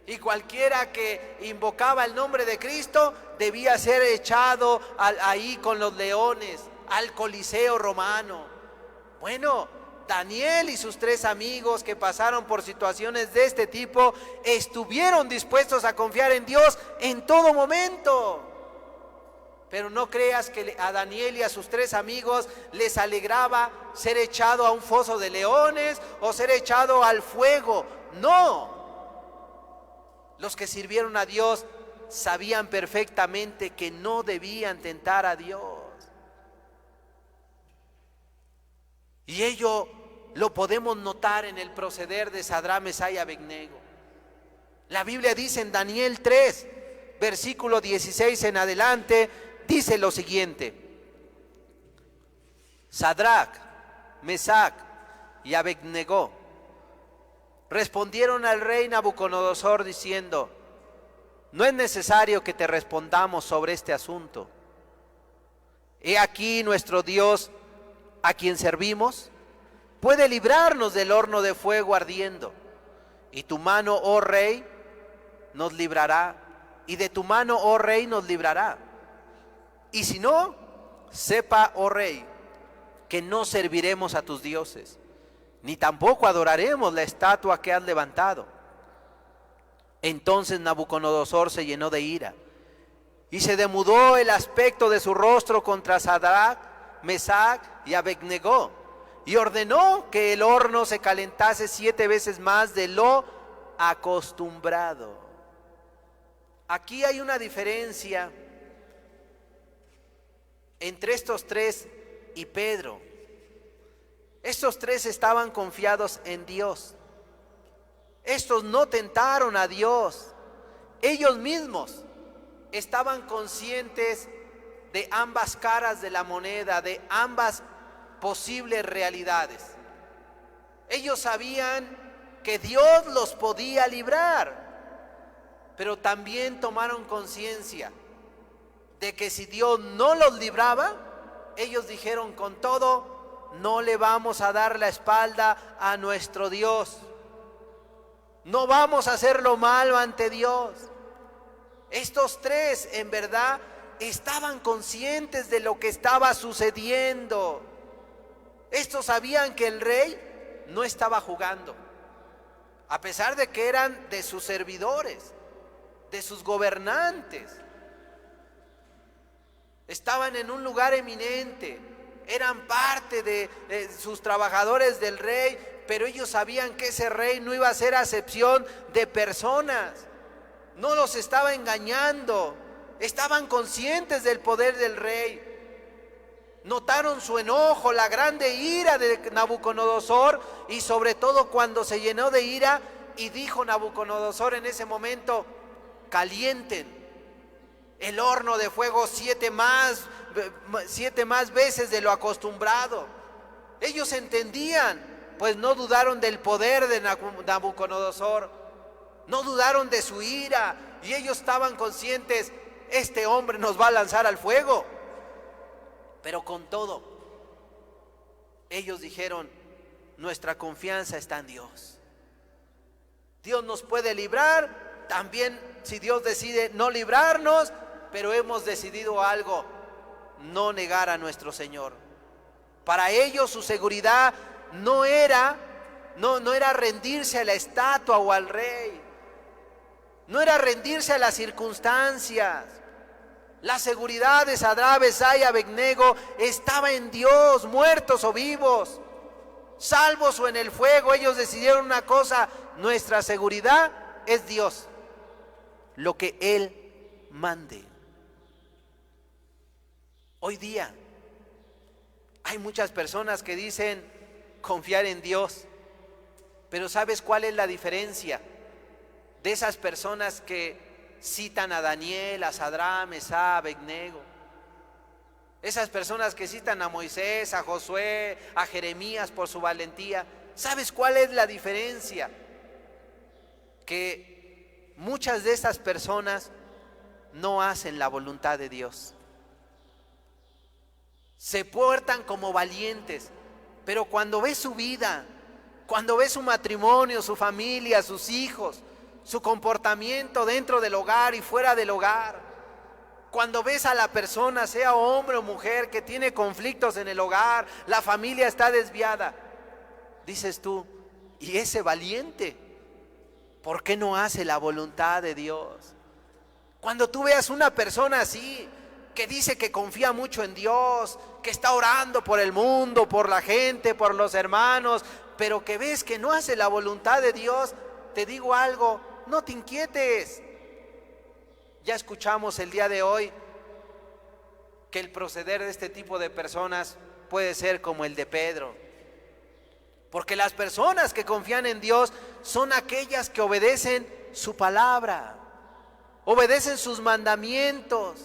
Y cualquiera que invocaba el nombre de Cristo debía ser echado ahí con los leones, al Coliseo romano. Bueno, Daniel y sus 3 amigos, que pasaron por situaciones de este tipo, estuvieron dispuestos a confiar en Dios en todo momento. Pero no creas que a Daniel y a sus 3 amigos les alegraba ser echado a un foso de leones o ser echado al fuego. No. Los que sirvieron a Dios sabían perfectamente que no debían tentar a Dios. Y ello lo podemos notar en el proceder de Sadrach, Mesach y Abednego. La Biblia dice en Daniel 3, versículo 16 en adelante, dice lo siguiente: Sadrach, Mesach y Abednego respondieron al rey Nabucodonosor diciendo: no es necesario que te respondamos sobre este asunto. He aquí nuestro Dios, a quien servimos, puede librarnos del horno de fuego ardiendo, y tu mano, oh rey, nos librará, y de tu mano, oh rey, nos librará. Y si no, sepa, oh rey, que no serviremos a tus dioses, ni tampoco adoraremos la estatua que has levantado. Entonces Nabucodonosor se llenó de ira, y se demudó el aspecto de su rostro contra Sadrach, Mesach y Abednego, y ordenó que el horno se calentase 7 veces más de lo acostumbrado. Aquí hay una diferencia entre estos tres y Pedro. Estos tres estaban confiados en Dios. Estos no tentaron a Dios. Ellos mismos estaban conscientes de ambas caras de la moneda, de ambas posibles realidades. Ellos sabían que Dios los podía librar, pero también tomaron conciencia de que si Dios no los libraba, ellos dijeron: con todo, no le vamos a dar la espalda a nuestro Dios. No vamos a hacer lo malo ante Dios. Estos tres, en verdad, estaban conscientes de lo que estaba sucediendo. Estos sabían que el rey no estaba jugando, a pesar de que eran de sus servidores, de sus gobernantes. Estaban en un lugar eminente, eran parte de sus trabajadores del rey, pero ellos sabían que ese rey no iba a hacer acepción de personas, no los estaba engañando, estaban conscientes del poder del rey. Notaron su enojo, la grande ira de Nabucodonosor, y sobre todo cuando se llenó de ira y dijo Nabucodonosor en ese momento: calienten el horno de fuego 7 más veces de lo acostumbrado. Ellos entendían, pues no dudaron del poder de Nabucodonosor, no dudaron de su ira, y ellos estaban conscientes: este hombre nos va a lanzar al fuego. Pero con todo, ellos dijeron: nuestra confianza está en Dios. Dios nos puede librar, también si Dios decide no librarnos, pero hemos decidido algo: no negar a nuestro Señor. Para ellos su seguridad no era rendirse a la estatua o al rey, no era rendirse a las circunstancias. La seguridad de Sadrach, Mesach y Abednego estaba en Dios, muertos o vivos, salvos o en el fuego. Ellos decidieron una cosa: nuestra seguridad es Dios, lo que Él mande. Hoy día hay muchas personas que dicen confiar en Dios, pero ¿sabes cuál es la diferencia de esas personas que citan a Daniel, a Sadrach, Mesach, a Abednego? Esas personas que citan a Moisés, a Josué, a Jeremías por su valentía. ¿Sabes cuál es la diferencia? Que muchas de estas personas no hacen la voluntad de Dios. Se portan como valientes, pero cuando ves su vida, cuando ves su matrimonio, su familia, sus hijos, su comportamiento dentro del hogar y fuera del hogar, cuando ves a la persona, sea hombre o mujer, que tiene conflictos en el hogar, la familia está desviada, dices tú: ¿y ese valiente por qué no hace la voluntad de Dios? Cuando tú veas una persona así, que dice que confía mucho en Dios, que está orando por el mundo, por la gente, por los hermanos, pero que ves que no hace la voluntad de Dios, te digo algo: no te inquietes. Ya escuchamos el día de hoy que el proceder de este tipo de personas puede ser como el de Pedro. Porque las personas que confían en Dios son aquellas que obedecen su palabra, obedecen sus mandamientos.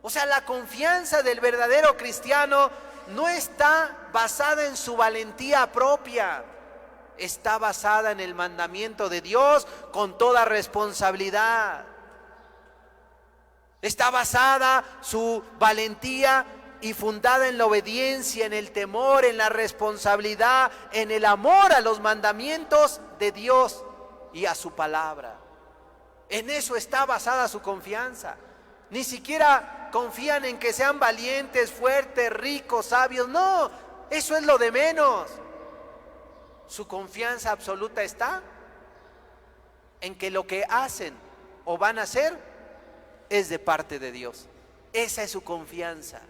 O sea, la confianza del verdadero cristiano no está basada en su valentía propia, está basada en el mandamiento de Dios con toda responsabilidad. Está basada su valentía y fundada en la obediencia, en el temor, en la responsabilidad, en el amor a los mandamientos de Dios y a su palabra. En eso está basada su confianza. Ni siquiera confían en que sean valientes, fuertes, ricos, sabios. No, eso es lo de menos. Su confianza absoluta está en que lo que hacen o van a hacer es de parte de Dios. Esa es su confianza.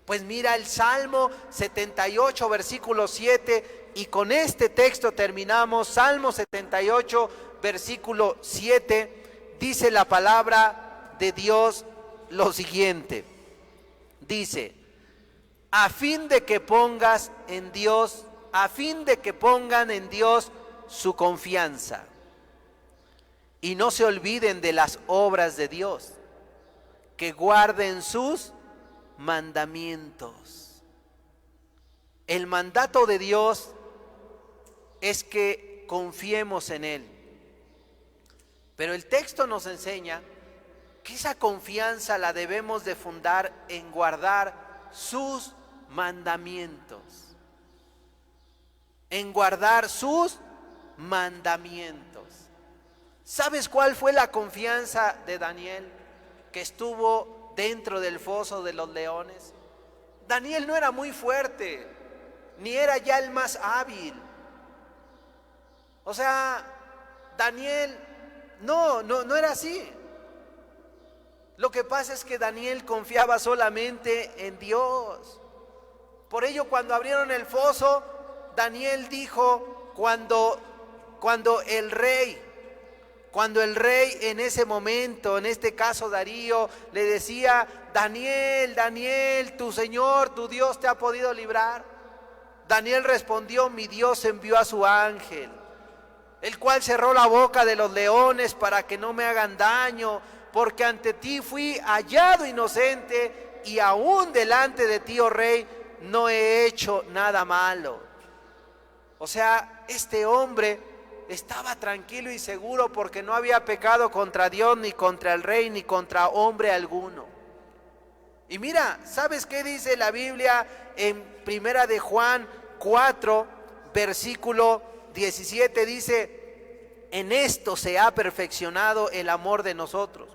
Pues mira el Salmo 78, versículo 7, y con este texto terminamos. Salmo 78, versículo 7, dice la palabra de Dios lo siguiente. Dice: a fin de que pongas en Dios, a fin de que pongan en Dios su confianza y no se olviden de las obras de Dios, que guarden sus mandamientos. El mandato de Dios es que confiemos en Él. Pero el texto nos enseña que esa confianza la debemos de fundar en guardar sus mandamientos. En guardar sus mandamientos. ¿Sabes cuál fue la confianza de Daniel, que estuvo dentro del foso de los leones? Daniel no era muy fuerte, ni era ya el más hábil. O sea, Daniel no era así. Lo que pasa es que Daniel confiaba solamente en Dios. Por ello, cuando abrieron el foso, Daniel dijo, cuando el rey en ese momento, en este caso Darío, le decía: Daniel, tu Señor, tu Dios te ha podido librar. Daniel respondió: mi Dios envió a su ángel, el cual cerró la boca de los leones para que no me hagan daño, porque ante ti fui hallado inocente y aún delante de ti, oh rey, no he hecho nada malo. O sea, este hombre estaba tranquilo y seguro porque no había pecado contra Dios, ni contra el rey, ni contra hombre alguno. Y mira, ¿sabes qué dice la Biblia en Primera de Juan 4, versículo 17? Dice: en esto se ha perfeccionado el amor de nosotros,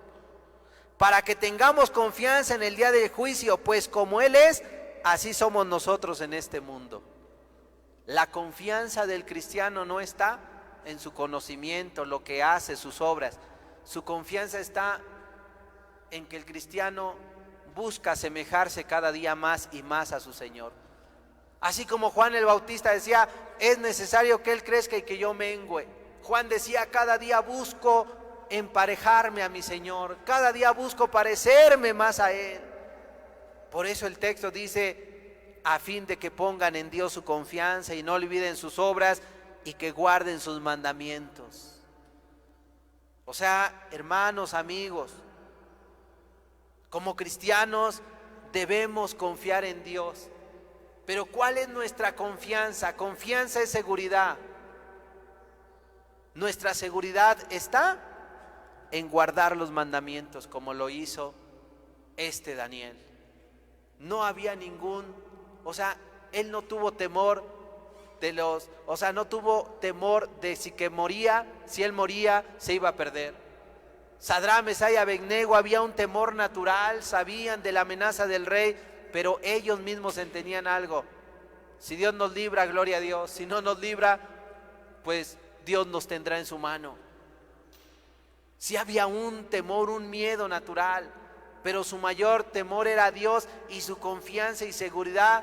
para que tengamos confianza en el día del juicio, pues como Él es, así somos nosotros en este mundo. La confianza del cristiano no está en su conocimiento, lo que hace, sus obras. Su confianza está en que el cristiano busca asemejarse cada día más y más a su Señor. Así como Juan el Bautista decía: es necesario que Él crezca y que yo mengüe. Juan decía: cada día busco emparejarme a mi Señor, cada día busco parecerme más a Él. Por eso el texto dice: a fin de que pongan en Dios su confianza y no olviden sus obras y que guarden sus mandamientos. O sea, hermanos, amigos, como cristianos debemos confiar en Dios. Pero ¿cuál es nuestra confianza? Confianza es seguridad. Nuestra seguridad está en guardar los mandamientos, como lo hizo este Daniel. No había él no tuvo temor no tuvo temor de si él moría, se iba a perder. Sadrach, Mesach y Abednego, había un temor natural, sabían de la amenaza del rey, pero ellos mismos entendían algo: si Dios nos libra, gloria a Dios; si no nos libra, pues Dios nos tendrá en su mano. Sí había un temor, un miedo natural, pero su mayor temor era a Dios, y su confianza y seguridad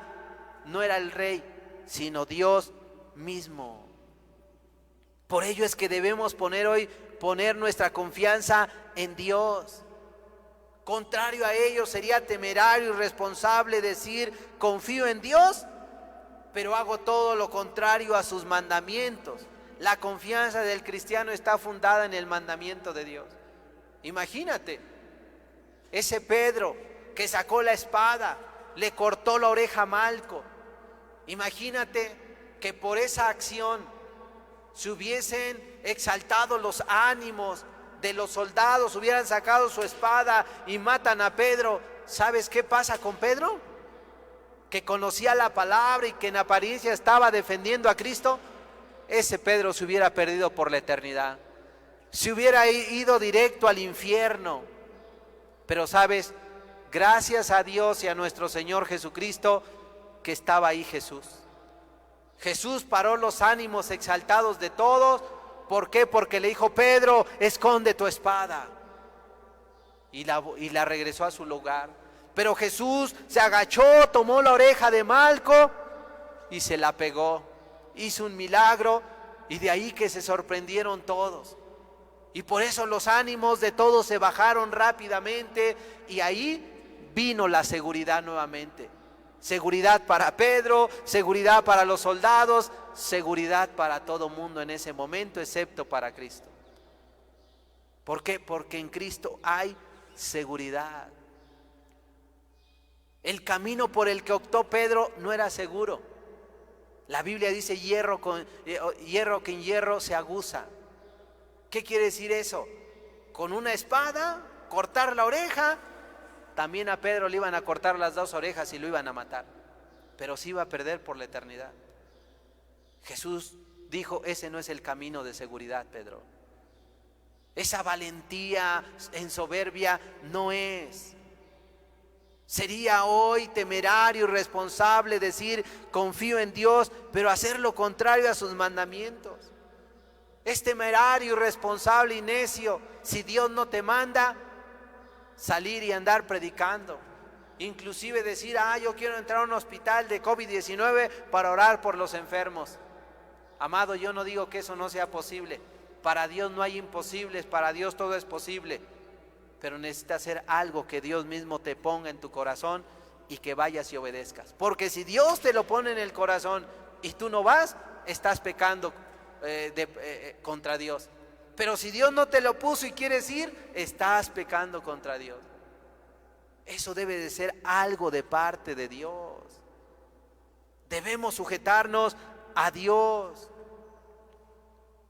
no era el rey, sino Dios mismo. Por ello es que debemos poner nuestra confianza en Dios. Contrario a ello, sería temerario y irresponsable decir, confío en Dios, pero hago todo lo contrario a sus mandamientos. La confianza del cristiano está fundada en el mandamiento de Dios. Imagínate, ese Pedro que sacó la espada, le cortó la oreja a Malco. Imagínate que por esa acción se hubiesen exaltado los ánimos de los soldados, hubieran sacado su espada y matan a Pedro. ¿Sabes qué pasa con Pedro? Que conocía la palabra y que en apariencia estaba defendiendo a Cristo. Ese Pedro se hubiera perdido por la eternidad, se hubiera ido directo al infierno. Pero sabes, gracias a Dios y a nuestro Señor Jesucristo, que estaba ahí Jesús. Jesús paró los ánimos exaltados de todos. ¿Por qué? Porque le dijo, Pedro, esconde tu espada. Y la regresó a su lugar. Pero Jesús se agachó, tomó la oreja de Malco y se la pegó. Hizo un milagro y de ahí que se sorprendieron todos. Y por eso los ánimos de todos se bajaron rápidamente y ahí vino la seguridad nuevamente. Seguridad para Pedro, seguridad para los soldados, seguridad para todo mundo en ese momento, excepto para Cristo. ¿Por qué? Porque en Cristo hay seguridad. El camino por el que optó Pedro no era seguro. La Biblia dice hierro que en hierro se aguza. ¿Qué quiere decir eso? Con una espada, cortar la oreja. También a Pedro le iban a cortar las dos orejas y lo iban a matar, pero se iba a perder por la eternidad. Jesús dijo, ese no es el camino de seguridad, Pedro. Esa valentía en soberbia no es. Sería hoy temerario y irresponsable decir, confío en Dios, pero hacer lo contrario a sus mandamientos. Es temerario, irresponsable y necio si Dios no te manda salir y andar predicando, inclusive decir, yo quiero entrar a un hospital de COVID-19 para orar por los enfermos. Amado, yo no digo que eso no sea posible. Para Dios no hay imposibles, para Dios todo es posible, pero necesitas hacer algo que Dios mismo te ponga en tu corazón y que vayas y obedezcas. Porque si Dios te lo pone en el corazón y tú no vas, estás pecando contra Dios. Pero si Dios no te lo puso y quieres ir, estás pecando contra Dios. Eso debe de ser algo de parte de Dios. Debemos sujetarnos a Dios.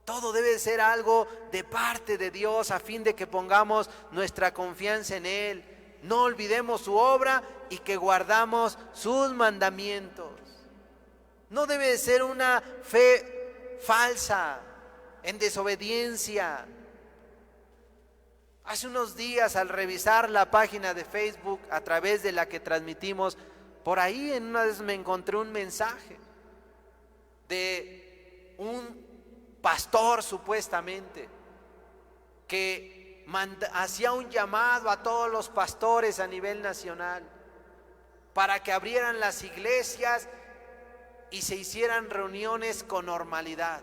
Todo debe de ser algo de parte de Dios a fin de que pongamos nuestra confianza en Él. No olvidemos su obra y que guardamos sus mandamientos. No debe de ser una fe falsa, en desobediencia. Hace unos días, al revisar la página de Facebook a través de la que transmitimos, por ahí en una vez me encontré un mensaje de un pastor supuestamente que hacía un llamado a todos los pastores a nivel nacional para que abrieran las iglesias y se hicieran reuniones con normalidad.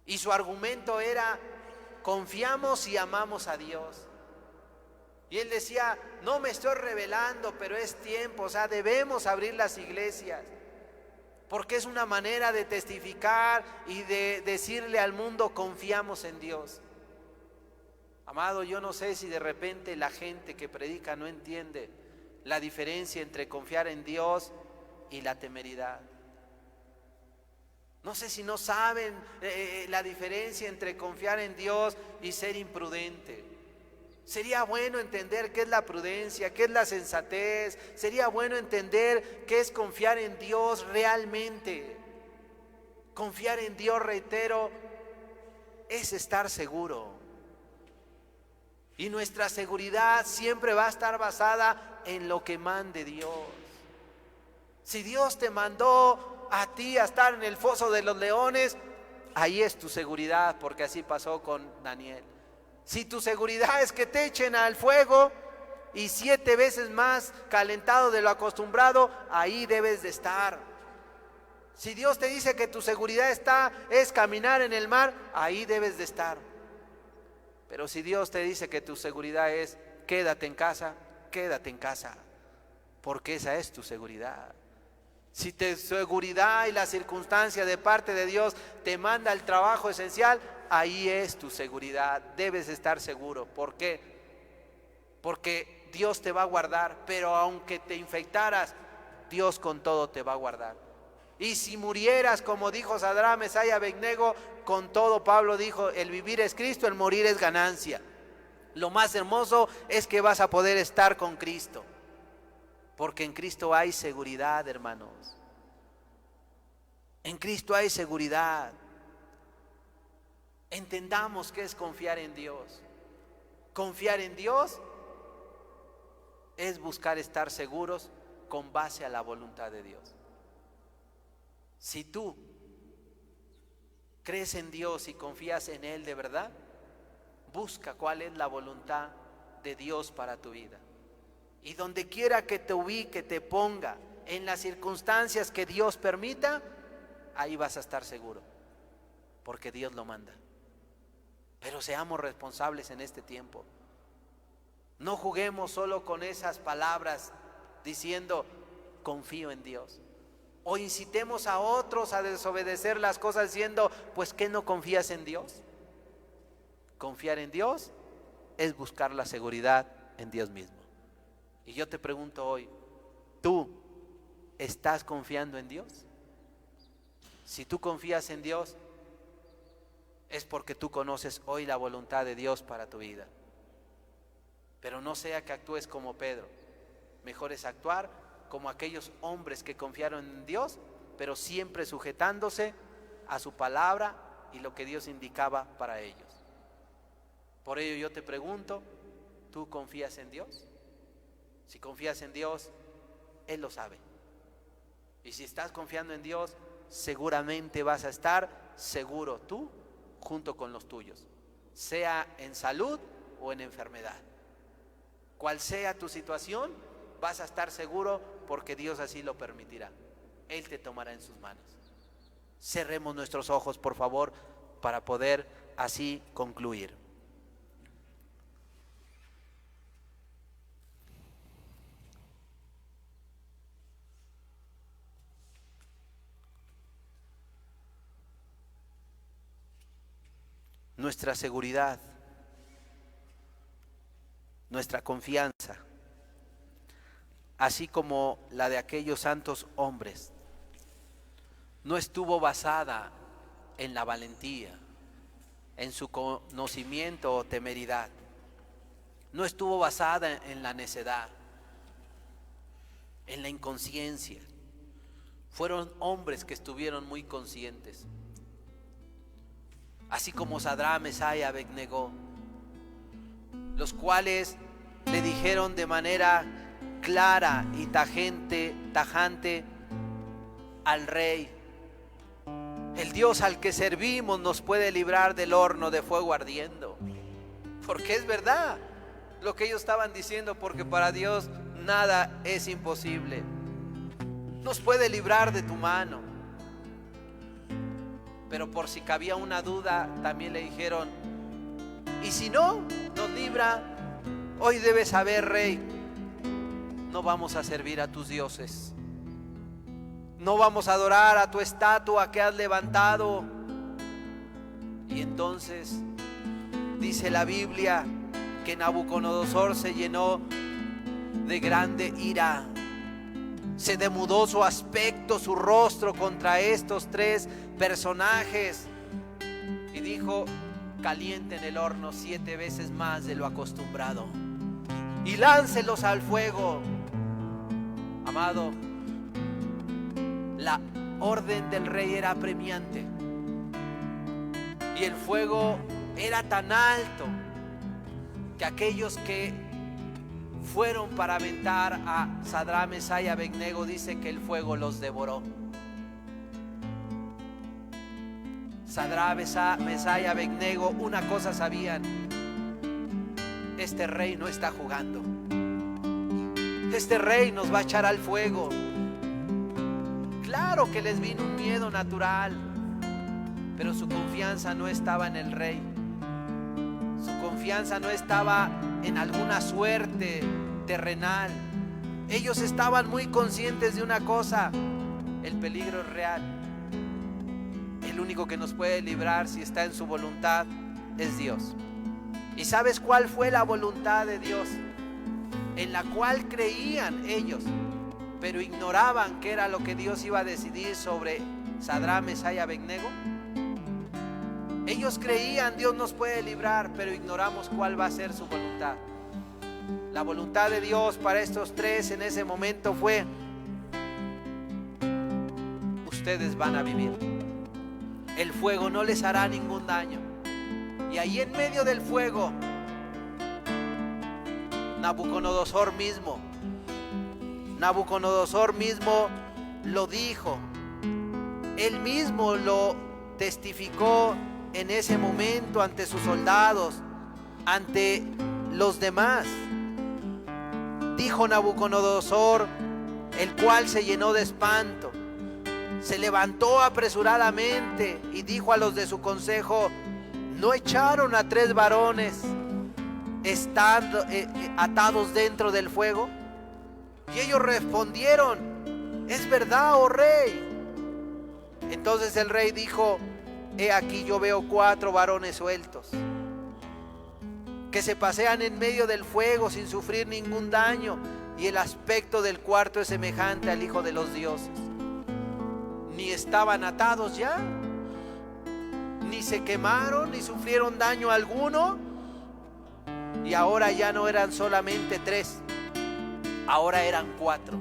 Y su argumento era, confiamos y amamos a Dios. Y él decía, no me estoy revelando, pero es tiempo, debemos abrir las iglesias, porque es una manera de testificar y de decirle al mundo, confiamos en Dios. Amado, yo no sé si de repente la gente que predica no entiende la diferencia entre confiar en Dios y la temeridad. No sé si no saben la diferencia entre confiar en Dios y ser imprudente. Sería bueno entender qué es la prudencia, qué es la sensatez. Sería bueno entender qué es confiar en Dios realmente. Confiar en Dios, reitero, es estar seguro. Y nuestra seguridad siempre va a estar basada en lo que mande Dios. Si Dios te mandó a ti a estar en el foso de los leones, ahí es tu seguridad, porque así pasó con Daniel. Si tu seguridad es que te echen al fuego y 7 veces más calentado de lo acostumbrado, ahí debes de estar. Si Dios te dice que tu seguridad es caminar en el mar, ahí debes de estar. Pero si Dios te dice que tu seguridad es quédate en casa, quédate en casa, porque esa es tu seguridad. Si tu seguridad y la circunstancia de parte de Dios te manda el trabajo esencial, ahí es tu seguridad. Debes estar seguro. ¿Por qué? Porque Dios te va a guardar, pero aunque te infectaras, Dios con todo te va a guardar. Y si murieras, como dijo Sadrach, Mesach y Abednego, con todo Pablo dijo, el vivir es Cristo, el morir es ganancia. Lo más hermoso es que vas a poder estar con Cristo, porque en Cristo hay seguridad, hermanos. En Cristo hay seguridad. Entendamos qué es confiar en Dios. Confiar en Dios es buscar estar seguros con base a la voluntad de Dios. Si tú crees en Dios y confías en Él de verdad, busca cuál es la voluntad de Dios para tu vida. Y donde quiera que te ubique, te ponga, en las circunstancias que Dios permita, ahí vas a estar seguro, porque Dios lo manda. Pero seamos responsables en este tiempo. No juguemos solo con esas palabras diciendo confío en Dios. O incitemos a otros a desobedecer las cosas diciendo, pues ¿qué no confías en Dios? Confiar en Dios es buscar la seguridad en Dios mismo. Y yo te pregunto hoy, ¿tú estás confiando en Dios? Si tú confías en Dios, es porque tú conoces hoy la voluntad de Dios para tu vida. Pero no sea que actúes como Pedro. Mejor es actuar como aquellos hombres que confiaron en Dios, pero siempre sujetándose a su palabra y lo que Dios indicaba para ellos. Por ello yo te pregunto, ¿tú confías en Dios? Si confías en Dios, Él lo sabe. Y si estás confiando en Dios, seguramente vas a estar seguro tú junto con los tuyos, sea en salud o en enfermedad. Cual sea tu situación, vas a estar seguro porque Dios así lo permitirá. Él te tomará en sus manos. Cerremos nuestros ojos, por favor, para poder así concluir. Nuestra seguridad, nuestra confianza, así como la de aquellos santos hombres, no estuvo basada en la valentía, en su conocimiento o temeridad, no estuvo basada en la necedad, en la inconsciencia. Fueron hombres que estuvieron muy conscientes, así como Sadrach, Mesach y Abednego, los cuales le dijeron de manera clara y tajante al rey: el Dios al que servimos nos puede librar del horno de fuego ardiendo. Porque es verdad lo que ellos estaban diciendo, porque para Dios nada es imposible. Nos puede librar de tu mano. Pero por si cabía una duda, también le dijeron: y si no nos libra, hoy debes saber, rey, no vamos a servir a tus dioses, no vamos a adorar a tu estatua que has levantado. Y entonces dice la Biblia que Nabucodonosor se llenó de grande ira, se demudó su aspecto, su rostro contra estos tres personajes y dijo: calienten el horno 7 veces más de lo acostumbrado y láncelos al fuego. Amado, la orden del rey era apremiante y el fuego era tan alto que aquellos que fueron para aventar a Sadrach, Mesach y Abednego, dice que el fuego los devoró. Sadrach, Mesach y Abednego una cosa sabían: este rey no está jugando, este rey nos va a echar al fuego. claro que les vino un miedo natural, pero su confianza no estaba en el rey. Su confianza no estaba en alguna suerte terrenal. Ellos estaban muy conscientes de una cosa: el peligro es real. El único que nos puede librar, si está en su voluntad, es Dios. ¿Y sabes cuál fue la voluntad de Dios? En la cual creían ellos, pero ignoraban qué era lo que Dios iba a decidir sobre Sadrach, Mesach y Abednego. Ellos creían: Dios nos puede librar, pero ignoramos cuál va a ser su voluntad. La voluntad de Dios para estos tres en ese momento fue: ustedes van a vivir. El fuego no les hará ningún daño. Y ahí en medio del fuego, Nabucodonosor mismo lo dijo. Él mismo lo testificó en ese momento ante sus soldados, ante los demás. Dijo Nabucodonosor, el cual se llenó de espanto, se levantó apresuradamente y dijo a los de su consejo: ¿no echaron a 3 varones estando atados dentro del fuego? Y ellos respondieron: es verdad, oh rey. Entonces el rey dijo: he aquí, yo veo 4 varones sueltos, que se pasean en medio del fuego sin sufrir ningún daño, y el aspecto del cuarto es semejante al Hijo de los dioses. Ni estaban atados ya, ni se quemaron, ni sufrieron daño alguno. Y ahora ya no eran solamente 3, ahora eran 4,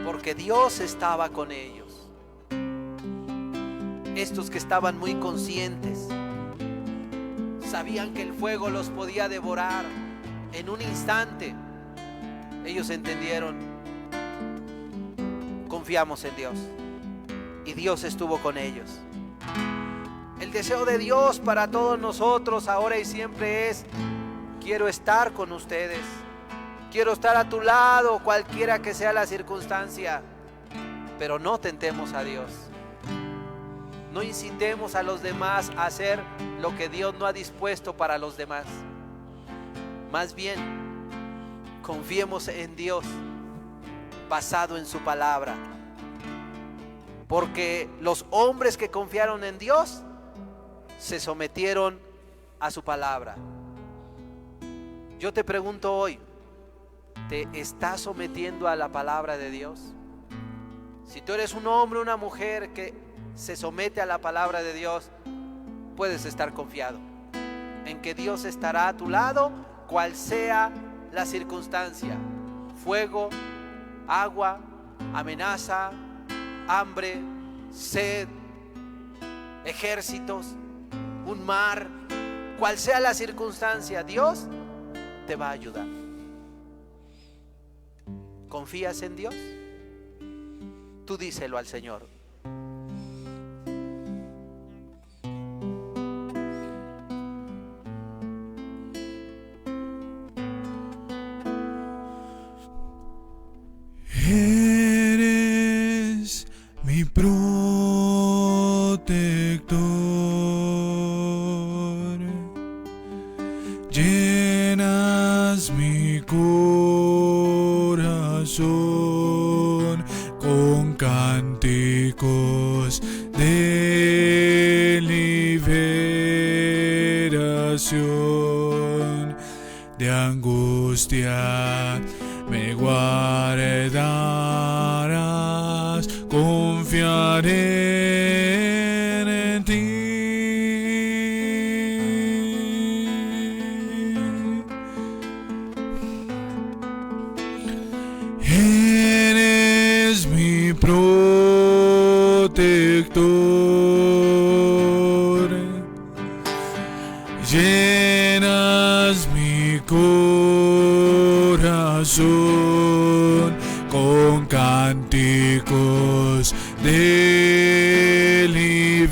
porque Dios estaba con ellos. Estos que estaban muy conscientes sabían que el fuego los podía devorar en un instante. Ellos entendieron: confiamos en Dios, y Dios estuvo con ellos. El deseo de Dios para todos nosotros ahora y siempre es: quiero estar con ustedes, quiero estar a tu lado, cualquiera que sea la circunstancia. Pero no tentemos a Dios, no incitemos a los demás a hacer lo que Dios no ha dispuesto para los demás. Más bien, confiemos en Dios basado en su palabra, porque los hombres que confiaron en Dios se sometieron a su palabra. Yo te pregunto hoy: ¿te estás sometiendo a la palabra de Dios? Si tú eres un hombre o una mujer que se somete a la palabra de Dios, puedes estar confiado en que Dios estará a tu lado, cual sea la circunstancia: fuego, agua, amenaza, hambre, sed, ejércitos, un mar, cual sea la circunstancia, Dios te va a ayudar. ¿Confías en Dios? Tú díselo al Señor.
Eres mi protector, llenas mi corazón con cánticos de liberación, de angustia me guardarás, confiaré en ti. Eres mi protector, llenas mi corazón con cánticos de liberación,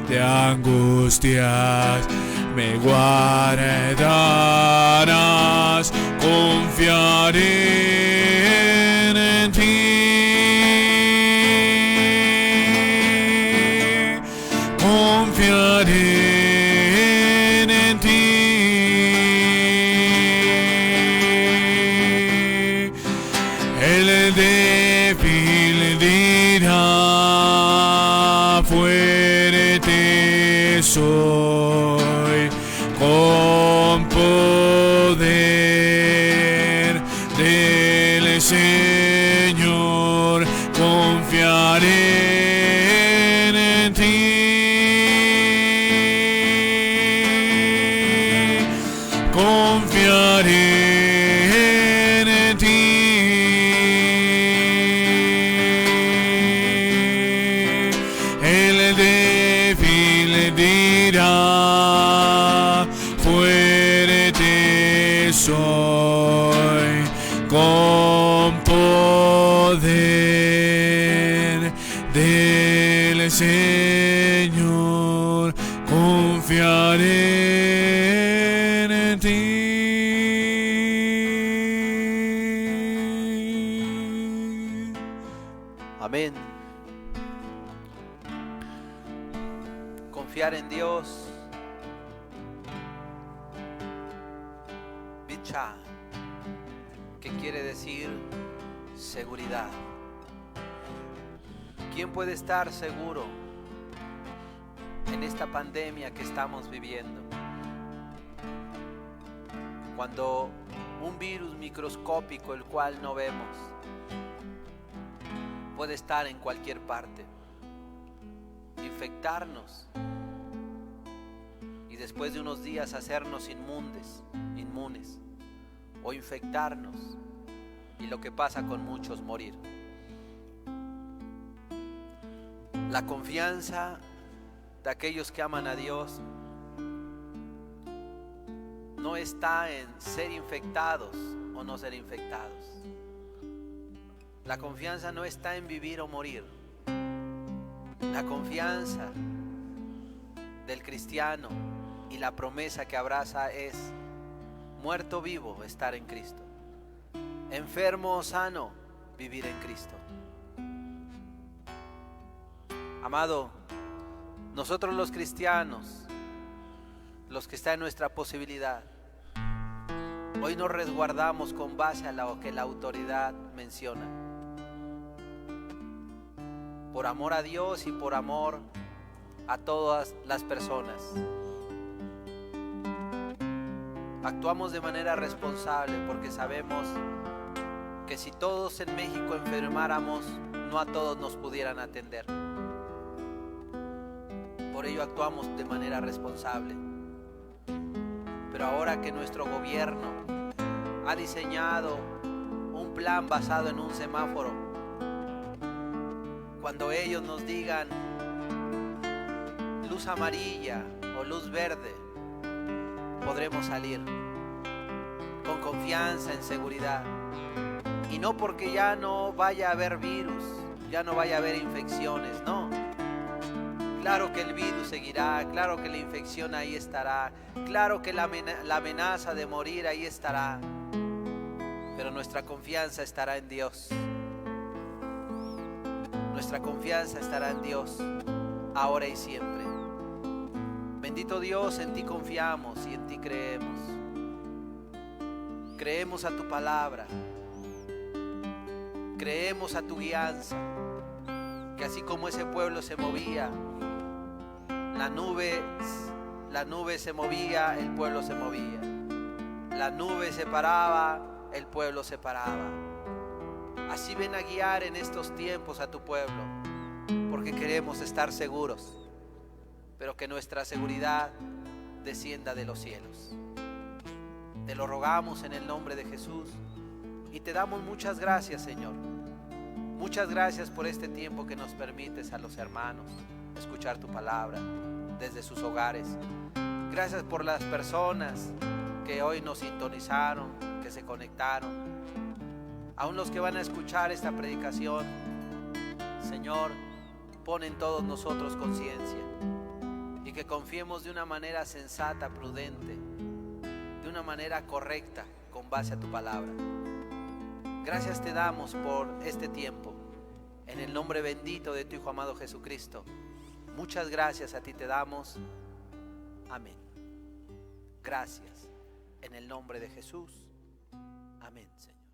de angustias me guardarás, confiaré soy, con poder del Señor confiaré en ti. Confiaré en ti. El débil dirá, fuerte soy, con poder del Señor confiaré en ti.
Amén. Confiar en Dios. Bicha, que quiere decir seguridad. ¿Quién puede estar seguro en esta pandemia que estamos viviendo? Cuando un virus microscópico, el cual no vemos, puede estar en cualquier parte, infectarnos y después de unos días hacernos inmunes, o infectarnos y lo que pasa con muchos, morir. La confianza de aquellos que aman a Dios no está en ser infectados o no ser infectados. La confianza no está en vivir o morir. La confianza del cristiano y la promesa que abraza es muerto o vivo, estar en Cristo. Enfermo o sano, vivir en Cristo. Amado, nosotros los cristianos, los que está en nuestra posibilidad, hoy nos resguardamos con base a lo que la autoridad menciona. Por amor a Dios y por amor a todas las personas. Actuamos de manera responsable porque sabemos que si todos en México enfermáramos, no a todos nos pudieran atender. Por ello actuamos de manera responsable. Pero ahora que nuestro gobierno ha diseñado un plan basado en un semáforo, cuando ellos nos digan luz amarilla o luz verde, podremos salir con confianza, en seguridad. Y no porque ya no vaya a haber virus, ya no vaya a haber infecciones, no. Claro que el virus seguirá, claro que la infección ahí estará, claro que la amenaza de morir ahí estará, pero nuestra confianza estará en Dios. Nuestra confianza estará en Dios, ahora y siempre. Bendito Dios, en ti confiamos y en ti creemos. Creemos a tu palabra, creemos a tu guianza, que así como ese pueblo se movía, la nube se movía, el pueblo se movía. La nube se paraba, el pueblo se paraba. Así ven a guiar en estos tiempos a tu pueblo, porque queremos estar seguros, pero que nuestra seguridad descienda de los cielos. Te lo rogamos en el nombre de Jesús y te damos muchas gracias, Señor. Muchas gracias por este tiempo que nos permites a los hermanos escuchar tu palabra desde sus hogares. Gracias por las personas que hoy nos sintonizaron, que se conectaron. Aún los que van a escuchar esta predicación, Señor, pon en todos nosotros conciencia y que confiemos de una manera sensata, prudente, de una manera correcta, con base a tu palabra. Gracias te damos por este tiempo, en el nombre bendito de tu Hijo amado Jesucristo. Muchas gracias a ti te damos. Amén. Gracias, en el nombre de Jesús. Amén, Señor.